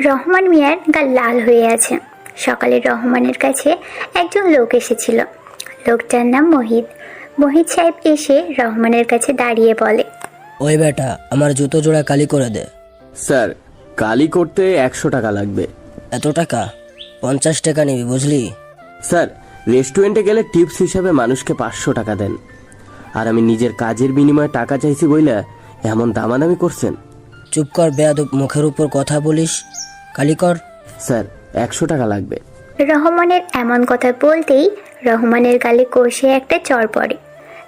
রহমান মিয়ার গাল লাল হয়ে আছে। সকালে রহমানের কাছে একজন লোক এসেছিল। লোকটার নাম মোহিত। মোহিত সাহেব এসে রহমানের কাছে দাঁড়িয়ে বলে, ওই বেটা, আমার জুতো জোড়া কালি করে দে। স্যার, কালি করতে 100 টাকা লাগবে। এত টাকা? 50 টাকা নিবি, বুঝলি? স্যার, রেস্টুরেন্টে গেলে টিপস হিসাবে মানুষকে 500 টাকা দেন, আর আমি নিজের কাজের বিনিময়ে টাকা চাইছি বইলা এমন দামাদামি করছেন? চুপ কর বেয়াদব, মুখের উপর কথা বলিস। কালি কর। স্যার, 100 টাকা লাগবে। রহমানের এমন কথা বলতেই রহমানের গালে কষে একটা চড় পড়ে।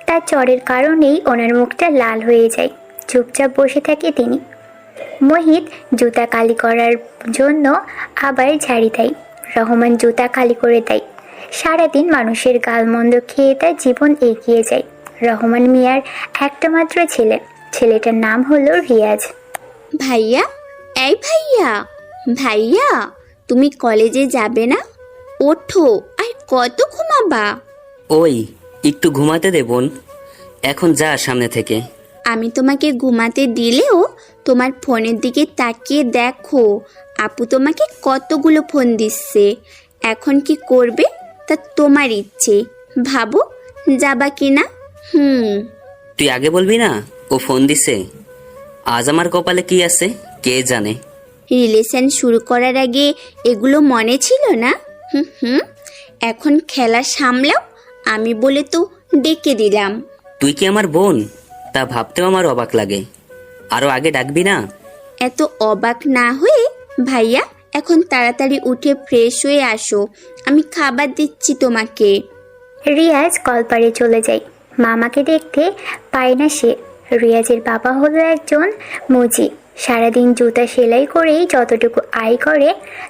তার চড়ের কারণেই ওনার মুখটা লাল হয়ে যায়। চুপচাপ বসে থাকে তিনি। মোহিত জুতা কালি করার জন্য আবার ঝাড়ি দেয়। রহমান জুতা কালি করে দেয়। সারাদিন মানুষের গালমন্দ খেয়ে তার জীবন এগিয়ে যায়। রহমান মিয়ার একটা মাত্র ছেলে। ছেলেটার নাম হলো রিয়াজ। ভাইয়া, এই ভাইয়া, ভাইয়া, তুমি কলেজে যাবে না? ওঠো, আর কত ঘুমাবা? ওই একটু ঘুমাতে দে বোন, এখন যা সামনে থেকে। আমি তোমাকে ঘুমাতে দিলেও তোমার ফোনের দিকে তাকিয়ে দেখো, আপু তোমাকে কতগুলো ফোন দিচ্ছে। এখন কি করবে তা তোমার ইচ্ছে, ভাবো যাবা কি না। তুই আগে বলবি না ও ফোন দিছে? আজ আমার কপালে কি আছে কে জানে। রিলেশন শুরু করার আগে এগুলো মনে ছিল না? এখন খেলা সামলাও, আমি বলে তো ডেকে দিলাম। তুই কি আমার বোন তা ভাবতেও আমার অবাক লাগে। আরো আগে ডাকবি না? এত অবাক না হয়ে ভাইয়া এখন তাড়াতাড়ি উঠে ফ্রেশ হয়ে আসো, আমি খাবার দিচ্ছি তোমাকে। রিয়াজ কলপারে চলে যায়। মামাকে দেখতে পায় না সে। রিয়াজের বাবা হলো একজন মুজি। সারাদিন জুতা সেলাই করেই যতটুকু আয় করে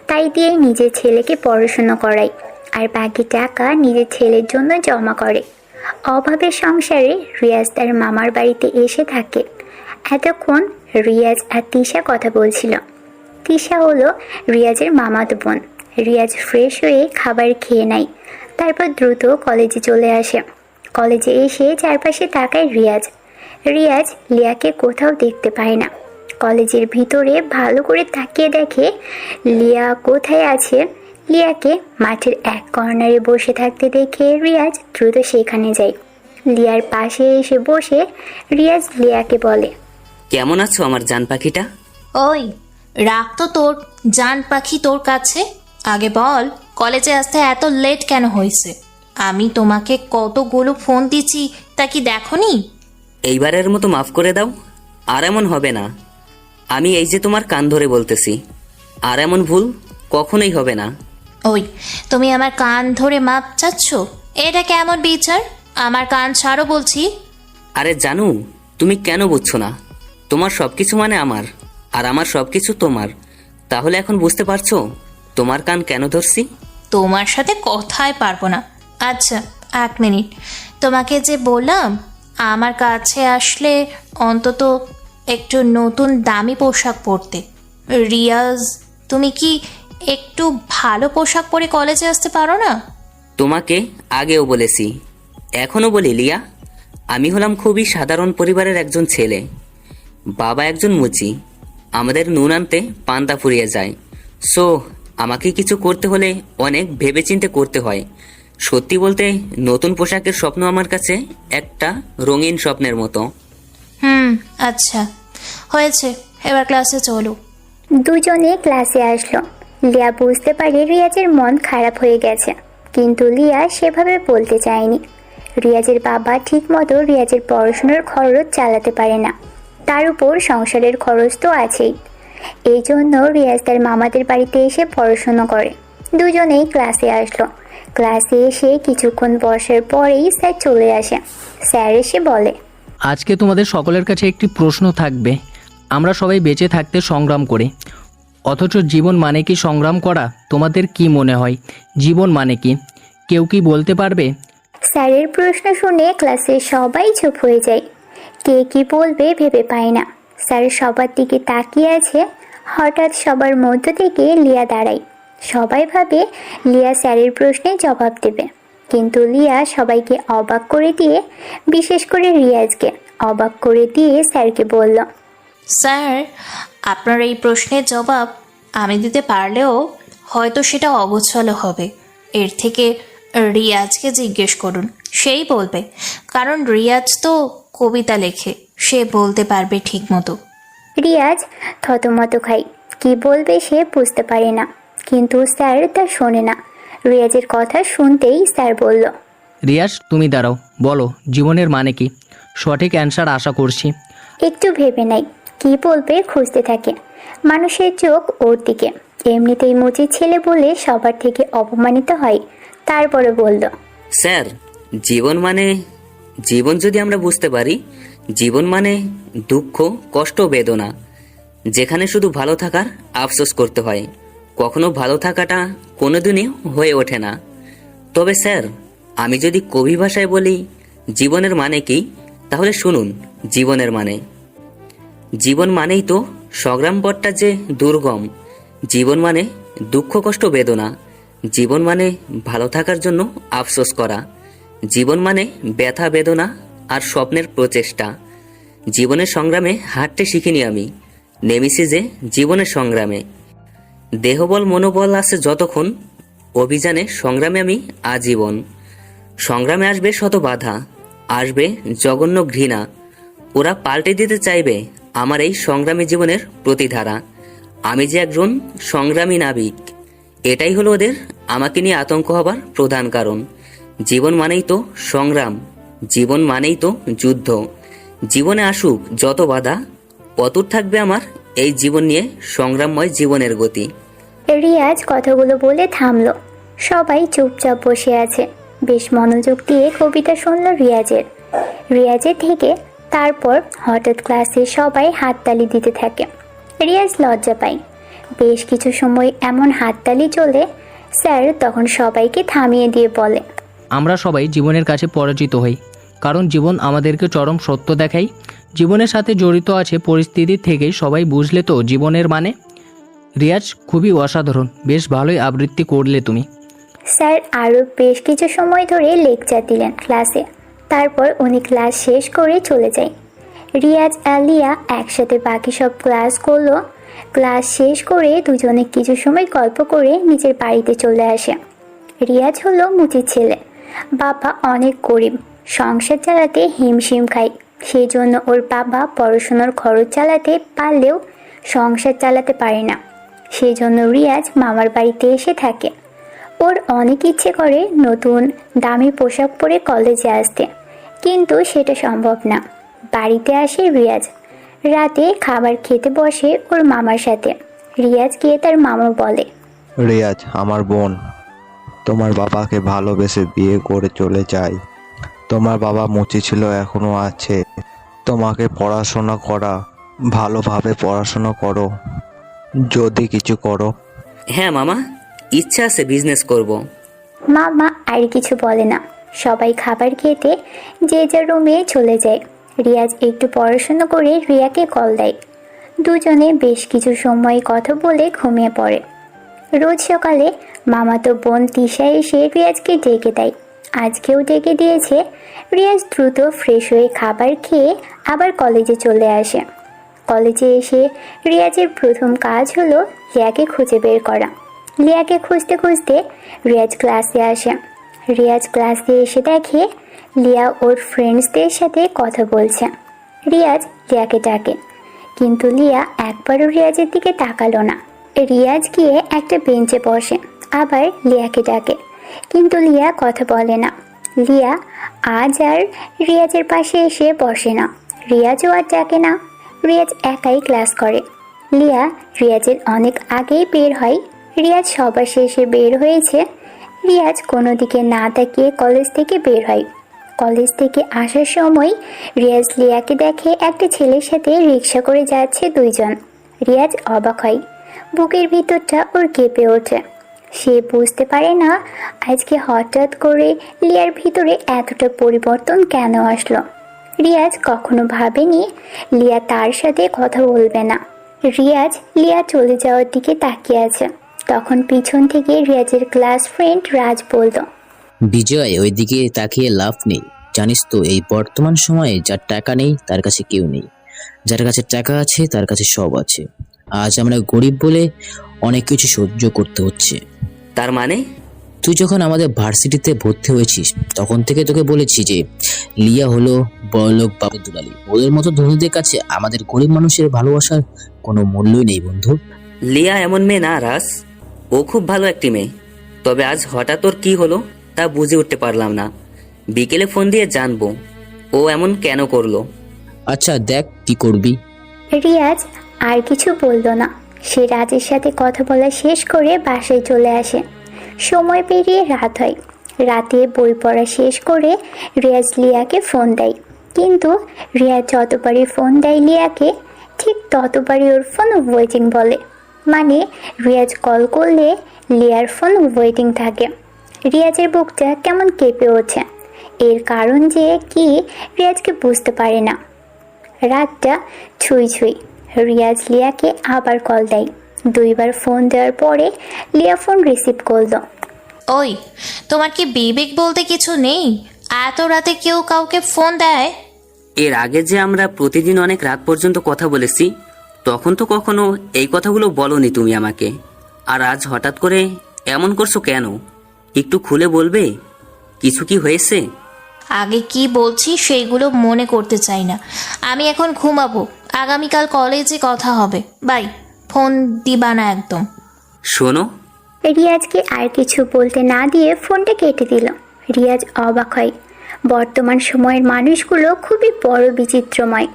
তাই দিয়ে নিজের ছেলেকে পড়াশুনো করায়, আর বাকি টাকা নিজের ছেলের জন্য জমা করে। অভাবের সংসারে রিয়াজ তার মামার বাড়িতে এসে থাকে। এতক্ষণ রিয়াজ আর তিশা কথা বলছিল। তিশা হলো রিয়াজের মামাতো বোন। রিয়াজ ফ্রেশ হয়ে খাবার খেয়ে নেয়, তারপর দ্রুত কলেজে চলে আসে। কলেজে এসে চারপাশে তাকায় রিয়াজ। রিয়াজ লিয়াকে কোথাও দেখতে পায় না। কলেজের ভিতরে ভালো করে তাকিয়ে দেখে লিয়া কোথায় আছে। লিয়াকে মাঠের এক কর্নারে বসে থাকতে দেখে রিয়াজ দ্রুত সেখানে যায়। লিয়ার পাশে এসে বসে রিয়াজ লিয়াকে বলে, কেমন আছো আমার জান পাখিটা? ওই রাখ তো তোর জান পাখি তোর কাছে। আগে বল, কলেজে আসতে এত লেট কেন হয়েছে? আমি তোমাকে কতগুলো ফোন দিচ্ছি, তা কি দেখোনি? এইবারের মতো মাফ করে দাও, আর এমন হবে না। আমি এই যে তোমার কান ধরে বলতেছি, আর এমন ভুল কখনোই হবে না। ওই তুমি আমার কান ধরে মাপ চাচ্ছ? এটা কেমন বিচার? আমার কান ছাড়ো বলছি। আরে জানু, তুমি কেন বুঝছো না? তোমার সবকিছু মানে আমার, আর আমার সবকিছু তোমার। তাহলে এখন বুঝতে পারছো তোমার কান কেন ধরছি? তোমার সাথে কথাই পারবো না। আচ্ছা 1 মিনিট, তোমাকে যে বললাম আমার কাছে আসলে অন্তত একটু নতুন দামি পোশাক পরতে। রিয়াজ, তুমি কি একটু ভালো পোশাক পরে কলেজে আসতে পারো না? তোমাকে আগেও বলেছি, এখনো বলি লিয়া, আমি হলাম খুবই সাধারণ পরিবারের একজন ছেলে। বাবা একজন মুচি, আমাদের নুন আনতে পান্তা ফুরিয়ে যায়। সো আমাকে কিছু করতে হলে অনেক ভেবেচিন্তে করতে হয়। সত্যি বলতে নতুন পোশাকের স্বপ্ন আমার কাছে একটা রঙিন স্বপ্নের মতো। আচ্ছা হয়েছে, এবার ক্লাসে চলো। দুজনে ক্লাসে আসলো। লিয়া বুঝতে পারে রিয়াজের মন খারাপ হয়ে গেছে, কিন্তু লিয়া সেভাবে বলতে চায়নি। রিয়াজের বাবা ঠিকমতো রিয়াজের পড়াশোনার খরচ চালাতে পারে না, তার উপর সংসারের খরচ তো আছেই। এই জন্য রিয়াজ তার মামাদের বাড়িতে এসে পড়াশোনা করে। দুজনেই ক্লাসে আসলো। ক্লাসে এসে কিছুক্ষণ বসার পরেই স্যার চলে আসে। স্যার এসে বলে, আজকে তোমাদের সকলের কাছে একটি প্রশ্ন থাকবে। আমরা সবাই বেঁচে থাকতে সংগ্রাম করে, অথচ জীবন মানে কি সংগ্রাম করা? তোমাদের কি মনে হয় জীবন মানে কি? কেউ কি বলতে পারবে? স্যারের প্রশ্ন শুনে ক্লাসে সবাই চুপ হয়ে যায়। কে কি বলবে ভেবে পায় না। স্যার সবার দিকে তাকিয়ে আছে। হঠাৎ সবার মধ্য থেকে লিয়া দাঁড়ায়। সবাই ভাবে লিয়া স্যারের প্রশ্নে জবাব দেবে, কিন্তু লিয়া সবাইকে অবাক করে দিয়ে, বিশেষ করে রিয়াজকে অবাক করে দিয়ে স্যারকে বলল, স্যার, আপনার এই প্রশ্নের জবাব আমি দিতে পারলেও হয়তো সেটা অগোছালো হবে। এর থেকে রিয়াজকে জিজ্ঞেস করুন, সেই বলবে। কারণ রিয়াজ তো কবিতা লেখে, সে বলতে পারবে ঠিক মতো। রিয়াজ থতমত খায়, কি বলবে সে বুঝতে পারে না, কিন্তু স্যার তা শোনে না। রিয়াজের কথা শুনতেই স্যার বলল, রিয়াজ তুমি দাঁড়াও, বলো জীবনের মানে কি? সঠিক অ্যান্সার আশা করছি। একটু ভেবে নাই, কি বলবে খুঁজতে থাকে। মানুষের চোখ ওর দিকে। এমনিতেই মুচির ছেলে বলে সবার থেকে অপমানিত হয়, তারপরে বলল, স্যার, জীবন যদি আমরা বুঝতে পারি, জীবন মানে দুঃখ, কষ্ট, বেদনা, যেখানে শুধু ভালো থাকার আফসোস করতে হয়। কখনো ভালো থাকাটা কোনোদিনই হয়ে ওঠে না। তবে স্যার, আমি যদি কবি ভাষায় বলি জীবনের মানে কি, তাহলে শুনুন। জীবন মানেই তো সংগ্রাম পথটা যে দুর্গম। জীবন মানে দুঃখ, কষ্ট, বেদনা। জীবন মানে ভালো থাকার জন্য আফসোস করা। জীবন মানে ব্যথা, বেদনা আর স্বপ্নের প্রচেষ্টা। জীবনের সংগ্রামে হাঁটতে শিখিনি আমি, নেমেছি যে জীবনের সংগ্রামে। দেহবল মনোবল আছে যতক্ষণ, অভিযানে সংগ্রামে আমি আজীবন। সংগ্রামে আসবে শত বাধা, আসবে জঘন্য ঘৃণা। ওরা পাল্টে দিতে চাইবে আমার এই সংগ্রামী জীবনের প্রতিধারা। আমি যে একজন সংগ্রামী নাবিক, এটাই হলো ওদের আমাকে নিয়ে আতঙ্ক হবার প্রধান কারণ। জীবন মানেই তো সংগ্রাম, জীবন মানেই তো যুদ্ধ। জীবনে আসুক যত বাধা, অতুট থাকবে আমার এই জীবন নিয়ে সংগ্রামময় জীবনের গতি। রিয়াজ কথাগুলো বলে থামলো। সবাই চুপচাপ বসে আছে। বেশ মনোযোগ দিয়ে কবিতা শুনল রিয়াজের থেকে। তারপর হঠাৎ ক্লাসে সবাই হাততালি দিতে থাকে। রিয়াজ লজ্জা পায়। বেশ কিছু সময় এমন হাততালি চলে। স্যার তখন সবাইকে থামিয়ে দিয়ে বলে, আমরা সবাই জীবনের কাছে পরাজিত হই, কারণ জীবন আমাদেরকে চরম সত্য দেখায়। জীবনের সাথে জড়িত আছে পরিস্থিতি থেকে সবাই বুঝলে তো জীবনের মানে। রিয়াজ খুবই অসাধারণ, বেশ ভালোই আবৃত্তি করলে তুমি। স্যার আরও বেশ কিছু সময় ধরে লেকচার দিলেন ক্লাসে। তারপর উনি ক্লাস শেষ করে চলে যায়। রিয়াজ আর লিয়া একসাথে বাকি সব ক্লাস করলো। ক্লাস শেষ করে দুজনে কিছু সময় গল্প করে নিজের বাড়িতে চলে আসে। রিয়াজ হলো মুচির ছেলে। বাবা অনেক গরিব, সংসার চালাতে হিমশিম খায়। সেই জন্য ওর বাবা পড়াশোনার খরচ চালাতে পারলেও সংসার চালাতে পারে না। সেই জন্য রিয়াজ মামার বাড়িতে এসে থাকে। ওর অনেক ইচ্ছে করে নতুন দামি পোশাক পরে কলেজে আসতে, কিন্তু সেটা সম্ভব না। বাড়িতে আসে রিয়াজ। রাতে খাবার খেতে বসে ওর মামার সাথে। রিয়াজ গিয়ে তার মামা বলে, রিয়াজ আমার বোন, তোমার বাবাকে ভালোবেসে বিয়ে করে চলে যায়। তোমার বাবা মুচি ছিল, এখনো আছে। তোমাকে পড়াশোনা করা, ভালোভাবে পড়াশোনা করো, যদি কিছু করো। হ্যাঁ মামা, ইচ্ছা আছে, বিজনেস করব। মামা আর কিছু বলে না। সবাই খাবার খেতে যে যার রুমে চলে যায়। রিয়াজ একটু পড়াশোনা করে রিয়াকে কল দেয়। দুজনে বেশ কিছু সময় কথা বলে ঘুমিয়ে পড়ে। রোজ সকালে মামাতো বোন তিশা এসে রিয়াজকে ডেকে দেয়। আজকেও ডেকে দিয়েছে। রিয়াজ দ্রুত ফ্রেশ হয়ে খাবার খেয়ে আবার কলেজে চলে আসে। কলেজে এসে রিয়াজের প্রথম কাজ হলো লিয়াকে খুঁজে বের করা। লিয়াকে খুঁজতে খুঁজতে রিয়াজ ক্লাসে আসে। রিয়াজ ক্লাসে এসে দেখে লিয়া ওর ফ্রেন্ডসদের সাথে কথা বলছে। রিয়াজ লিয়াকে ডাকে, কিন্তু লিয়া একবারও রিয়াজের দিকে তাকালো না। রিয়াজ গিয়ে একটা বেঞ্চে বসে, আবার লিয়াকে ডাকে, কিন্তু লিয়া কথা বলে না। লিয়া আজ আর রিয়াজের পাশে এসে বসে না। রিয়াজও আর ডাকে না। রিয়াজ একাই ক্লাস করে। লিয়া রিয়াজের অনেক আগেই বের হয়। রিয়াজ সবার শেষে বের হয়েছে। রিয়াজ কোনো দিকে না তাকিয়ে কলেজ থেকে বের হয়। কলেজ থেকে আসার সময় রিয়াজ লিয়াকে দেখে একটা ছেলের সাথে রিক্সা করে যাচ্ছে দুইজন। রিয়াজ অবাক হয়। বুকের ভিতরটা ওর কেঁপে ওঠে। সে বুঝতে পারে না আজকে হঠাৎ করে লিয়ার ভিতরে এতটা পরিবর্তন কেন আসলো। রিয়াজ কখনো ভাবেনি লিয়া তার সাথে কথা বলবে না। রিয়াজ লিয়া চলে যাওয়ার দিকে তাকিয়ে আছে। তখন পিছন থেকে রিয়াজের ক্লাস ফ্রেন্ড রাজ বলল, বিজয়, ওইদিকে তাকিয়ে লাভ নেই। জানিস তো এই বর্তমান সময়ে যার টাকা নেই তার কাছে কেউ নেই, যার কাছে টাকা আছে তার কাছে সব আছে। আজ আমরা গরিব বলে অনেক কিছু সহ্য করতে হচ্ছে। তার মানে? তুই যখন আমাদের ভার্সিটিতে ভর্তি হয়েছিস তখন থেকে তোকে বলেছি যে লিয়া হলো বড়লোক বাবুর দুলালি। ওদের মতো ধনীদের কাছে আমাদের গরিব মানুষের ভালোবাসার কোনো মূল্যই নেই বন্ধু। লিয়া এমন মেয়ে না রাস, ও খুব ভালো একটি মেয়ে। তবে আজ হঠাৎ ওর কি হলো তা বুঝে উঠতে পারলাম না। বিকেলে ফোন দিয়ে জানবো ও এমন কেন করলো। আচ্ছা দেখ কি করবি। রিয়াজ আর কিছু বলল না। সে রাজের সাথে কথা বলা শেষ করে বাসায় চলে আসে। সময় পেরিয়ে রাত হয়। রাতে বই পড়া শেষ করে রিয়াজ লিয়াকে ফোন দেয়, কিন্তু রিয়াজ যতবারই ফোন দেয় লিয়াকে, ঠিক ততবারই ওর ফোন ওয়েটিং বলে। মানে রিয়াজ কল করলে লিয়ার ফোন ওয়েটিং থাকে। রিয়াজের বুকটা কেমন কেঁপে ওঠে। এর কারণ যে কি রিয়াজকে বুঝতে পারে না। রাতটা ছুঁই ছুঁই। রিয়াজ লিয়াকে আবার কল দেয়। 2 বার ফোন দেওয়ার পরে লিয়া ফোন রিসিভ করলো। ওই, তোমার কি বিবেক বলতে কিছু নেই? এত রাতে কেউ কাউকে ফোন দেয়? এর আগে যে আমরা প্রতিদিন অনেক রাত পর্যন্ত কথা বলেছি, তখন তো কখনো এই কথাগুলো বলনি তুমি আমাকে। আর আজ হঠাৎ করে এমন করছো কেন? একটু খুলে বলবে? কিছু কি হয়েছে? আগে কি বলছি সেইগুলো মনে করতে চাই না। আমি এখন ঘুমাবো, আগামীকাল কলেজে কথা হবে। বাই। ফোন দিবা না একদম। শোনো, রিয়াজকে আর কিছু বলতে না দিয়ে ফোনটা কেটে দিল। রিয়াজ অবাক হয়। বর্তমান সময়ের মানুষগুলো খুবই বড় বিচিত্রময়,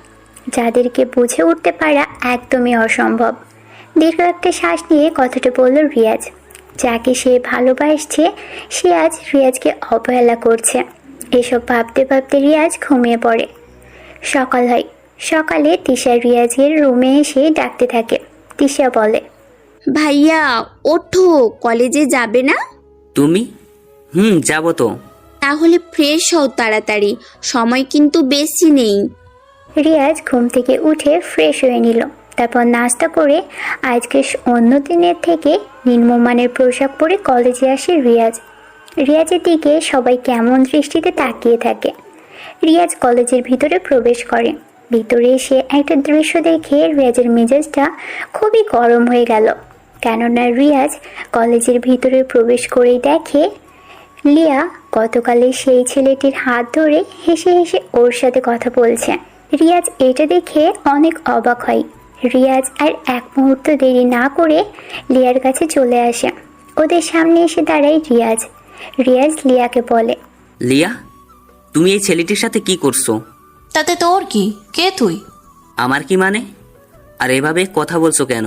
যাদেরকে বুঝে উঠতে পারা একদমই অসম্ভব। দীর্ঘ একটা শ্বাস নিয়ে কথাটা বলল রিয়াজ। যাকে সে ভালোবাসছে সে আজ রিয়াজকে অবহেলা করছে। এসব ভাবতে ভাবতে রিয়াজ ঘুমিয়ে পড়ে। সকাল হয়। সকালে তিশা রিয়াজের রুমে এসে ডাকতে থাকে। তিশা বলে, ভাইয়া ওঠো, কলেজে যাবে না? তুমি? যাবো তো। তাহলে ফ্রেশ হও তাড়াতাড়ি, সময় কিন্তু বেশি নেই। রিয়াজ ঘুম থেকে উঠে ফ্রেশ হয়ে নিল। তারপর নাস্তা করে আজকে অন্য দিনের থেকে নিম্নমানের পোশাক পরে কলেজে আসে রিয়াজ। রিয়াজের দিকে সবাই কেমন দৃষ্টিতে তাকিয়ে থাকে। রিয়াজ কলেজের ভিতরে প্রবেশ করে। ভিতরে এসে একটা দৃশ্য দেখে রিয়াজের মেজাজটা খুবই গরম হয়ে গেল। কেননা রিয়াজ কলেজের ভিতরে প্রবেশ করেই দেখে লিয়া গতকালে সেই ছেলেটির হাত ধরে হেসে হেসে ওর সাথে কথা বলছে। রিয়াজ এটা দেখে অনেক অবাক হয়। রিয়াজ আর এক মুহূর্ত দেরি না করে লিয়ার কাছে চলে আসে। ওদের সামনে এসে দাঁড়ায় রিয়াজ। রিয়াজ লিয়াকে বলে, লিয়া, তুমি এই ছেলেটির সাথে কি করছো? তাতে তোর কি? কে তুই? আমার কি মানে? আর এভাবে কথা বলছো কেন?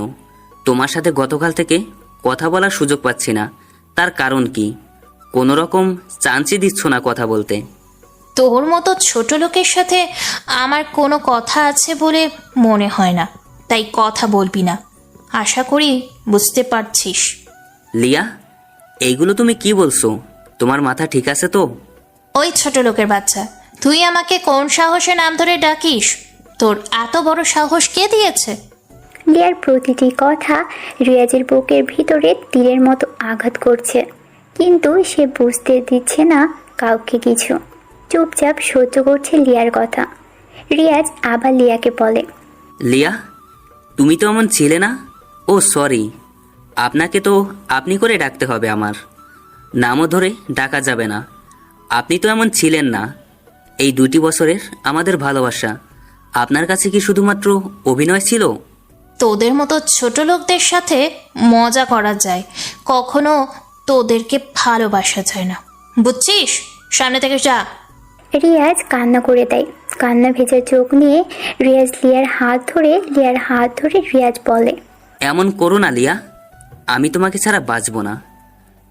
তোমার সাথে গতকাল থেকে কথা বলার সুযোগ পাচ্ছি না, তার কারণ কি? কোনো রকম চান্সই দিচ্ছ না কথা বলতে। তোর মতো ছোট লোকের সাথে আমার কোনো কথা আছে বলে মনে হয় না, তাই কথা বলবি না। আশা করি বুঝতে পারছিস। লিয়া, এইগুলো তুমি কি বলছো? তোমার মাথা ঠিক আছে তো? ওই ছোট লোকের বাচ্চা, তুই আমাকে কোন সাহসে নাম ধরে ডাকিস? তোর এত বড় সাহস কে দিয়েছে? লিয়ার প্রতিটি কথা রিয়াজের বুকের ভিতরে তীরের মতো আঘাত করছে, কিন্তু সে বুঝতে দিচ্ছে না কাউকে কিছু। চুপচাপ সহ্য করছে লিয়ার কথা। রিয়াজ আবার লিয়াকে বলে, লিয়া, তুমি তো এমন ছিলে না। ও সরি, আপনাকে তো আপনি করে ডাকতে হবে, আমার নামও ধরে ডাকা যাবে না। আপনি তো এমন ছিলেন না। এই 2টি বছরের আমাদের ভালোবাসা আপনার কাছে কি শুধুমাত্র অভিনয় ছিল? তোদের মতো ছোট লোকদের সাথে মজা করা যায়, কখনো তোদেরকে ভালোবাসা যায় না, বুঝছিস? সামনে থেকে যা। রিয়াজ কান্না করে দেয়। কান্না ভেজা চোখ নিয়ে রিয়াজ লিয়ার হাত ধরে রিয়াজ বলে, এমন করো না লিয়া, আমি তোমাকে ছাড়া বাঁচবো না।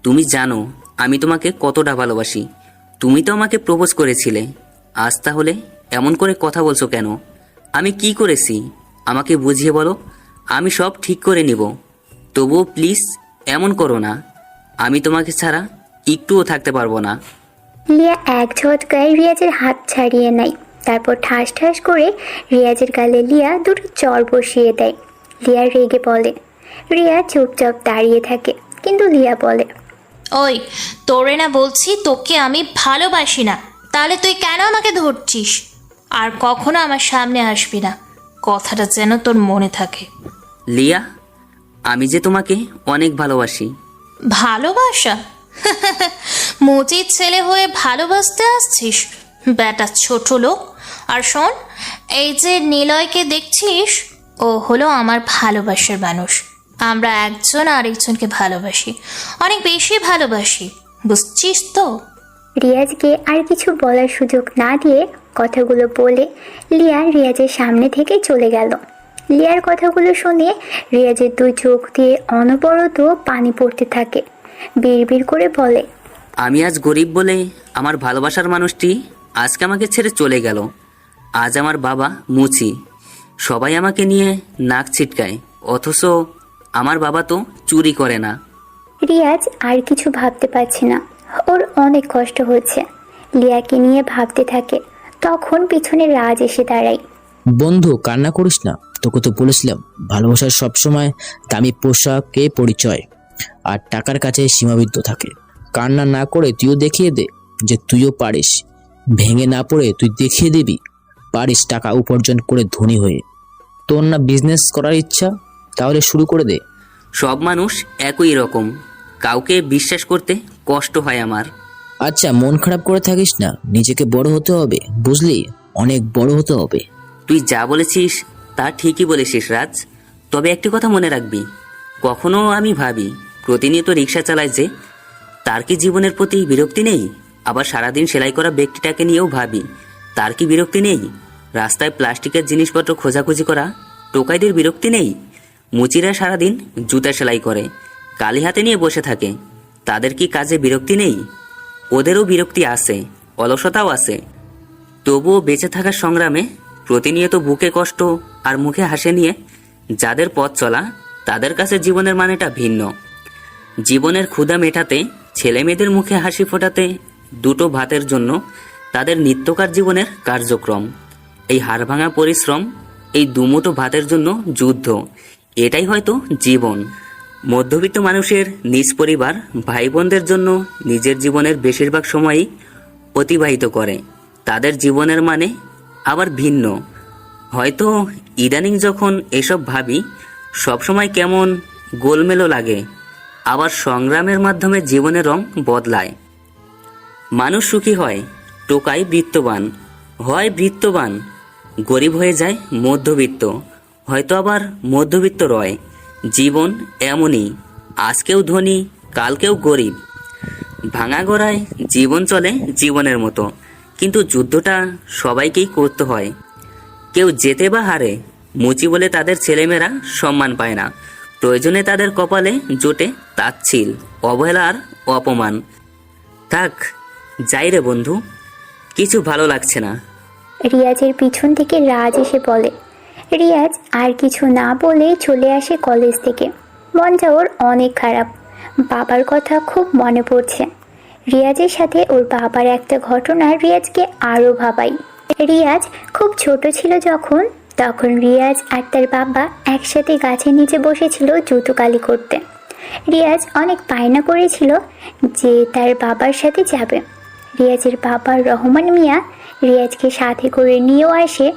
তুমি জানো আমি তোমাকে কতটা ভালোবাসি। তুমি তো আমাকে প্রপোজ করেছিলে। আজ তাহলে এমন করে কথা বলছো কেন? আমি কি করেছি আমাকে বুঝিয়ে বলো, আমি সব ঠিক করে নিব। তবুও প্লিজ এমন করো না। আমি তোমাকে ছাড়া একটুও থাকতে পারবো না। লিয়া এক ঝটকায় রিয়াজের হাত ছাড়িয়ে নেয়। তারপর ঠাস ঠাস করে রিয়াজের গালে লিয়া 2টো চড় বসিয়ে দেয়। লিয়া রেগে বলে। রিয়া চুপচাপ দাঁড়িয়ে থাকে, কিন্তু লিয়া বলে, ওই, তোরে না বলছি তোকে আমি ভালোবাসি না, তাহলে তুই কেন আমাকে ধরছিস? আর কখনো আমার সামনে আসবি না, কথাটা যেন তোর মনে থাকে। লিয়া, আমি যে তোমাকে অনেক ভালোবাসি। ভালোবাসা? মুচির ছেলে হয়ে ভালোবাসতে আসছিস বেটা ছোট লোক। আর শোন, এই যে নিলয়কে দেখছিস, ও হলো আমার ভালোবাসার মানুষ। আমরা একজন আরেকজনকে ভালোবাসি, অনেক বেশি ভালোবাসি, বুঝছিস তো? রিয়াজকে আর কিছু বলার সুযোগ না দিয়ে কথাগুলো বলে লিয়া রিয়াজের সামনে থেকে চলে গেল। লিয়ার কথাগুলো শুনে রিয়াজের দুই চোখ দিয়ে অনবরত পানি পড়তে থাকে। বিড়বিড় করে বলে, আমি আজ গরিব বলে আমার ভালোবাসার মানুষটি আজকে আমাকে ছেড়ে চলে গেল। আজ আমার বাবা মুচি, সবাই আমাকে নিয়ে নাক ছিটকায়, অথচ আমার বাবা তো চুরি করে না। রিয়াজ আর কিছু ভাবতে পারছে না, ওর অনেক কষ্ট হচ্ছে। লিয়াকে নিয়ে ভাবতে থাকে, তখন পিছনে রাজ এসে দাঁড়ায়। বন্ধু, কান্না করিস না। তোকে তো বলেছিলাম ভালোবাসার সবসময় দামি পোশাকে পরিচয় আর টাকার কাছে সীমাবদ্ধ থাকে। কান্না না করে তুইও দেখিয়ে দে যে তুইও পারিস। ভেঙে না পড়ে তুই দেখিয়ে দিবি পারিস টাকা উপার্জন করে ধনী হয়ে। তোর না বিজনেস করার ইচ্ছা? তাহলে শুরু করে দে। সব মানুষ একই রকম, কাউকে বিশ্বাস করতে কষ্ট হয় আমার। আচ্ছা, মন খারাপ করে থাকিস না, নিজেকে বড় হতে হবে, বুঝলি? অনেক বড় হতে হবে। তুই যা বলেছিস তা ঠিকই বলেছিস রাজ, তবে একটি কথা মনে রাখবি, কখনো আমি ভাবি প্রতিনিয়ত রিক্সা চালায় যে তার কি জীবনের প্রতি বিরক্তি নেই? আবার সারাদিন সেলাই করা ব্যক্তিটাকে নিয়েও ভাবি তার কি বিরক্তি নেই? রাস্তায় প্লাস্টিকের জিনিসপত্র খোঁজাখুঁজি করা টোকাইদের বিরক্তি নেই? মুচিরা সারাদিন জুতা সেলাই করে, কালি হাতে নিয়ে বসে থাকে, তাদের কি কাজে বিরক্তি নেই? ওদেরও বিরক্তি আছে, অলসতাও আছে, তবুও বেঁচে থাকার সংগ্রামে প্রতিনিয়ত বুকে কষ্ট আর মুখে হাসি নিয়ে যাদের পথ চলা, তাদের কাছে জীবনের মানেটা ভিন্ন। জীবনের ক্ষুধা মেটাতে, ছেলে মেয়েদের মুখে হাসি ফোটাতে দুটো ভাতের জন্য তাদের নিত্যকার জীবনের কার্যক্রম, এই হাড়ভাঙা পরিশ্রম, এই দুমুঠো ভাতের জন্য যুদ্ধ, এটাই হয়তো জীবন। মধ্যবিত্ত মানুষের নিজ পরিবার ভাই বোনদের জন্য নিজের জীবনের বেশিরভাগ সময়ই অতিবাহিত করে। তাদের জীবনের মানে আবার ভিন্ন। হয়তো ইদানিং যখন এসব ভাবি সবসময় কেমন গোলমেলো লাগে। আবার সংগ্রামের মাধ্যমে জীবনের রং বদলায়। মানুষ সুখী হয়, টোকাই বৃত্তবান হয়, বৃত্তবান গরিব হয়ে যায় মধ্যবিত্ত, হয়তো আবার মধ্যবিত্ত রয়। জীবন এমনই, আজকেও ধনী কালকেও গরিব। ভাঙা গড়ায় জীবন চলে জীবনের মতো, কিন্তু যুদ্ধটা সবাইকেই করতে হয়। কেউ জেতে বা হারে, মুচি বলে তাদের ছেলেমেয়েরা সম্মান পায় না। প্রয়োজনে তাদের কপালে জোটে তাচ্ছিল, অবহেলা আর অপমান। থাক, যাই রে বন্ধু, কিছু ভালো লাগছে না। রিয়াজের পিছন থেকে রাজ এসে বলে। রিয়াজ আর কিছু না বলে চলে আসে কলেজ থেকে। মনটা ওর অনেক খারাপ, বাবার কথা খুব মনে পড়ছে। রিয়াজের সাথে ওর বাবার একটা ঘটনা রিয়াজকে আরও ভাবায়। রিয়াজ খুব ছোট ছিল তখন রিয়াজ আর তার বাবা একসাথে গাছের নিচে বসেছিল জুতো কালি করতে। রিয়াজ অনেক বায়না করেছিল যে তার বাবার সাথে যাবে। রিয়াজের বাবা রহমান মিয়া রিয়াজকে সাথে করে নিয়েও আসে।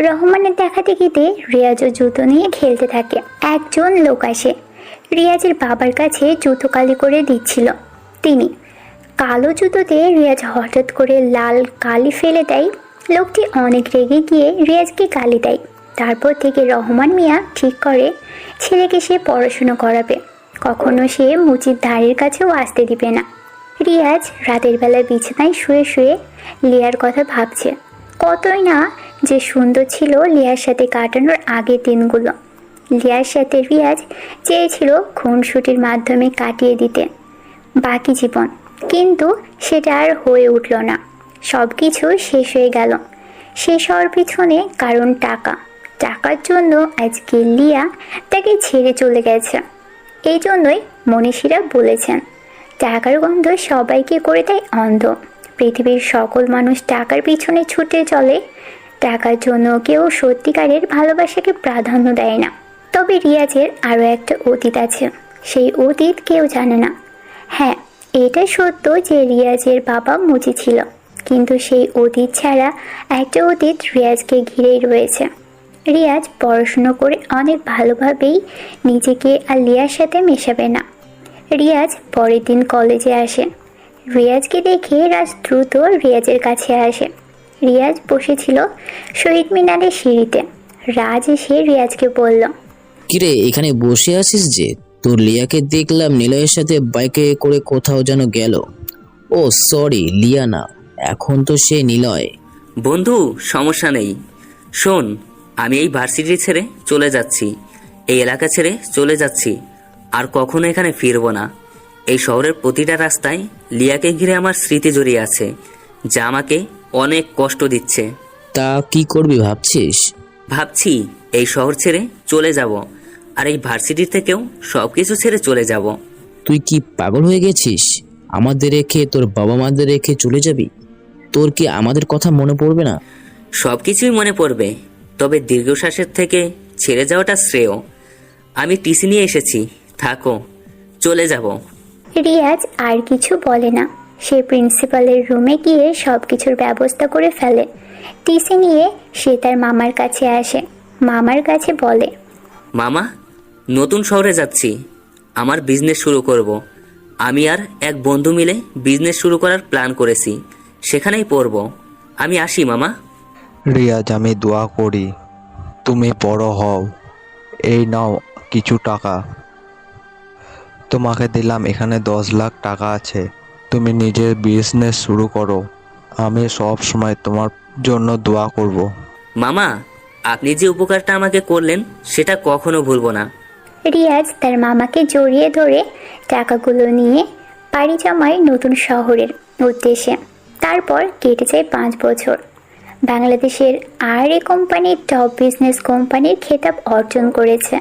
রহমানের দেখা দেখিতে রিয়াজও জুতো নিয়ে খেলতে থাকে। একজন লোক আসে, রিয়াজের বাবার কাছে জুতো কালি করে দিচ্ছিল। তিনি কালো জুতোতে রিয়াজ হঠাৎ করে লাল কালি ফেলে দেয়। লোকটি অনেক রেগে গিয়ে রিয়াজকে গালি দেয়। তারপর থেকে রহমান মিয়া ঠিক করে ছেলেকে সে পড়াশুনো করাবে, কখনো সে মুচির ধারের কাছেও আসতে দিবে না। রিয়াজ রাতের বেলা বিছানায় শুয়ে শুয়ে লিয়ার কথা ভাবছে। কতই না যে সুন্দর ছিল লিয়ার সাথে কাটানোর আগের দিনগুলো। লিয়ার সাথে রিয়াজ চেয়েছিল খুনসুটির মাধ্যমে কাটিয়ে দিতে বাকি জীবন, কিন্তু সেটা আর হয়ে উঠল না। সব কিছু শেষ হয়ে গেল। শেষ হওয়ার পিছনে কারণ টাকার জন্য আজকে লিয়া তাকে ছেড়ে চলে গেছে। এই জন্যই মনীষীরা বলেছেন, টাকার গন্ধ সবাইকে করে দেয় অন্ধ। পৃথিবীর সকল মানুষ টাকার পিছনে ছুটে চলে, টাকার জন্য কেউ সত্যিকারের ভালোবাসাকে প্রাধান্য দেয় না। তবে রিয়াজের আরও একটা অতীত আছে, সেই অতীত কেউ জানে না। হ্যাঁ, এটা সত্য যে রিয়াজের বাবা মুচি ছিল, কিন্তু সেই অতীত ছাড়া একটা অতীত রিয়াজকে ঘিরেই রয়েছে। রিয়াজ পড়াশুনো করে অনেক ভালোভাবেই নিজেকে আর লিয়ার সাথে মেশাবে না। রিয়াজ পরের দিন কলেজে আসে। রিয়াজকে দেখে রাজ দ্রুত রিয়াজের কাছে আসে। রিয়াজ বসেছিল শহীদ মিনারের সিঁড়িতে। রাজ এসে রিয়াজকে বলল, কিরে এখানে বসে আছিস যে? তোর লিয়াকে দেখলাম নিলয়ের সাথে বাইকে করে কোথাও যেন গেল। ও সরি, লিয়া না, এখন তো সে নিলয়। বন্ধু, সমস্যা নেই। শোন, আমি এই ভার্সিটি ছেড়ে চলে যাচ্ছি, এই এলাকা ছেড়ে চলে যাচ্ছি, আর কখনো এখানে ফিরবো না। এই শহরের প্রতিটা রাস্তায় লিয়াকে ঘিরে আমার স্মৃতি জড়িয়ে আছে, যা আমাকে অনেক কষ্ট দিচ্ছে। তা কি করবি ভাবছিস? ভাবছি এই শহর ছেড়ে চলে যাব, আর এই ভার্সিটি থেকেও সবকিছু ছেড়ে চলে যাব। তুই কি পাগল হয়ে গেছিস? আমাদের রেখে, তোর বাবা মাদের রেখে চলে যাবি? তোর কি আমাদের কথা মনে পড়বে না? সবকিছুই মনে পড়বে, তবে দীর্ঘশ্বাসের থেকে ছেড়ে যাওয়াটা শ্রেয়। আমি টিসি নিয়ে এসেছি, থাকো, চলে যাব। রিয়াজ আর কিছু বলে না। সে প্রিন্সিপালের রুমে গিয়ে সব কিছুর ব্যবস্থা করে ফেলে। টিসি নিয়ে সে তার মামার কাছে আসে। মামার কাছে বলে, মামা, নতুন শহরে যাচ্ছি, আমার বিজনেস শুরু করব। আমি আর এক বন্ধু মিলে বিজনেস শুরু করার প্ল্যান করেছি, সেখানেই পড়ব। আমি আসি মামা। রিয়াজ, আমি দোয়া করি তুমি বড় হও। এই নাও কিছু টাকা, তোমাকে দিলাম। এখানে 10 লাখ টাকা আছে, তুমি নিজের বিজনেস শুরু করো। আমি সব সময় তোমার জন্য দোয়া করব। মামা, আপনি যে উপকারটা আমাকে করলেন সেটা কখনো ভুলবো না। রিয়াজ তার মামাকে জড়িয়ে ধরে টাকাগুলো নিয়ে পাড়ি জমায় নতুন শহরের উদ্দেশ্যে। তারপর কেটে যায় 5 বছর। বাংলাদেশের আর.এ কোম্পানির টপ বিজনেস কোম্পানির খেতাব অর্জন করেছে।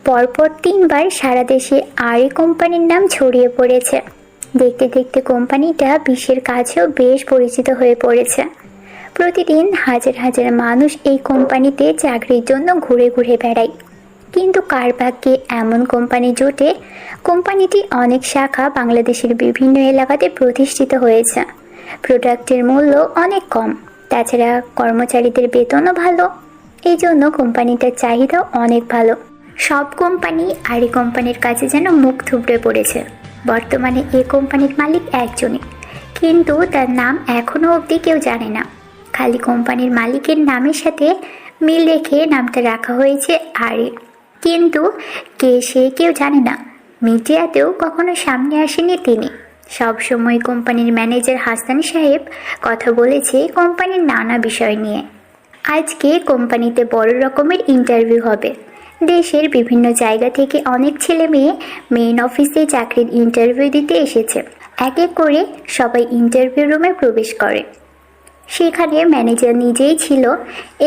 পরপর 3 বার সারা দেশে আর.এ কোম্পানির নাম ছড়িয়ে পড়েছে। দেখতে দেখতে কোম্পানিটা বিশ্বের কাছেও বেশ পরিচিত হয়ে পড়েছে। প্রতিদিন হাজার হাজার মানুষ এই কোম্পানিতে চাকরির জন্য ঘুরে ঘুরে বেড়ায়। কিন্তু কার ভাগ্যে এমন কোম্পানি জোটে? কোম্পানিটি অনেক শাখা বাংলাদেশের বিভিন্ন এলাকাতে প্রতিষ্ঠিত হয়েছে। প্রোডাক্টের মূল্য অনেক কম, তাছাড়া কর্মচারীদের বেতনও ভালো। এই জন্য কোম্পানিটার চাহিদাও অনেক ভালো। সব কোম্পানি আর এই কোম্পানির কাছে যেন মুখ থুবড়ে পড়েছে। বর্তমানে এই কোম্পানির মালিক একজনই, কিন্তু তার নাম এখনও অবধি কেউ জানে না। খালি কোম্পানির মালিকের নামের সাথে মিল রেখে নামটা রাখা হয়েছে আর.এ, কিন্তু কে সে কেউ জানে না। মিডিয়াতেও কখনো সামনে আসেনি তিনি। সবসময় কোম্পানির ম্যানেজার হাসান সাহেব কথা বলেছে কোম্পানির নানা বিষয় নিয়ে। আজকে কোম্পানিতে বড় রকমের ইন্টারভিউ হবে। দেশের বিভিন্ন জায়গা থেকে অনেক ছেলে মেয়ে মেইন অফিসে চাকরির ইন্টারভিউ দিতে এসেছে। এক এক করে সবাই ইন্টারভিউ রুমে প্রবেশ করে। সেখানে ম্যানেজার নিজেই ছিল।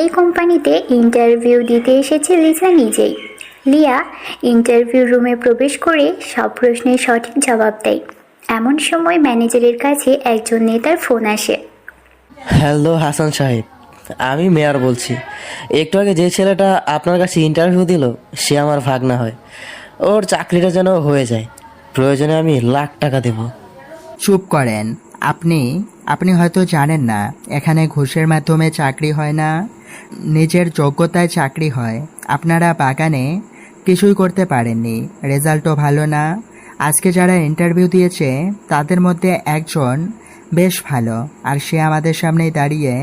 এই কোম্পানিতে ইন্টারভিউ দিতে এসেছে লিসা নিজেই। লিয়া ইন্টারভিউ রুমে প্রবেশ করে সব প্রশ্নের সঠিক জবাব দেয়। এমন সময় ম্যানেজারের কাছে একজন নেতার ফোন আসে। হ্যালো হাসান সাহেব, আমি মেয়র বলছি। একটু আগে যে ছেলেটা আপনার কাছে ইন্টারভিউ দিল সে আমার ভাগনা হয়। ওর চাকরিটা যেন হয়ে যায়, প্রয়োজনে আমি লাখ টাকা দেব। চুপ করেন। আপনি হয়তো জানেন না, এখানে ঘুষের মাধ্যমে চাকরি হয় না, নিজের যোগ্যতায় চাকরি হয়। আপনারা বাগানে কিছুই করতে পারেননি, রেজাল্টও ভালো না। আজকে যারা ইন্টারভিউ দিয়েছে তাদের মধ্যে একজন বেশ ভালো, আর সে আমাদের সামনেই দাঁড়িয়ে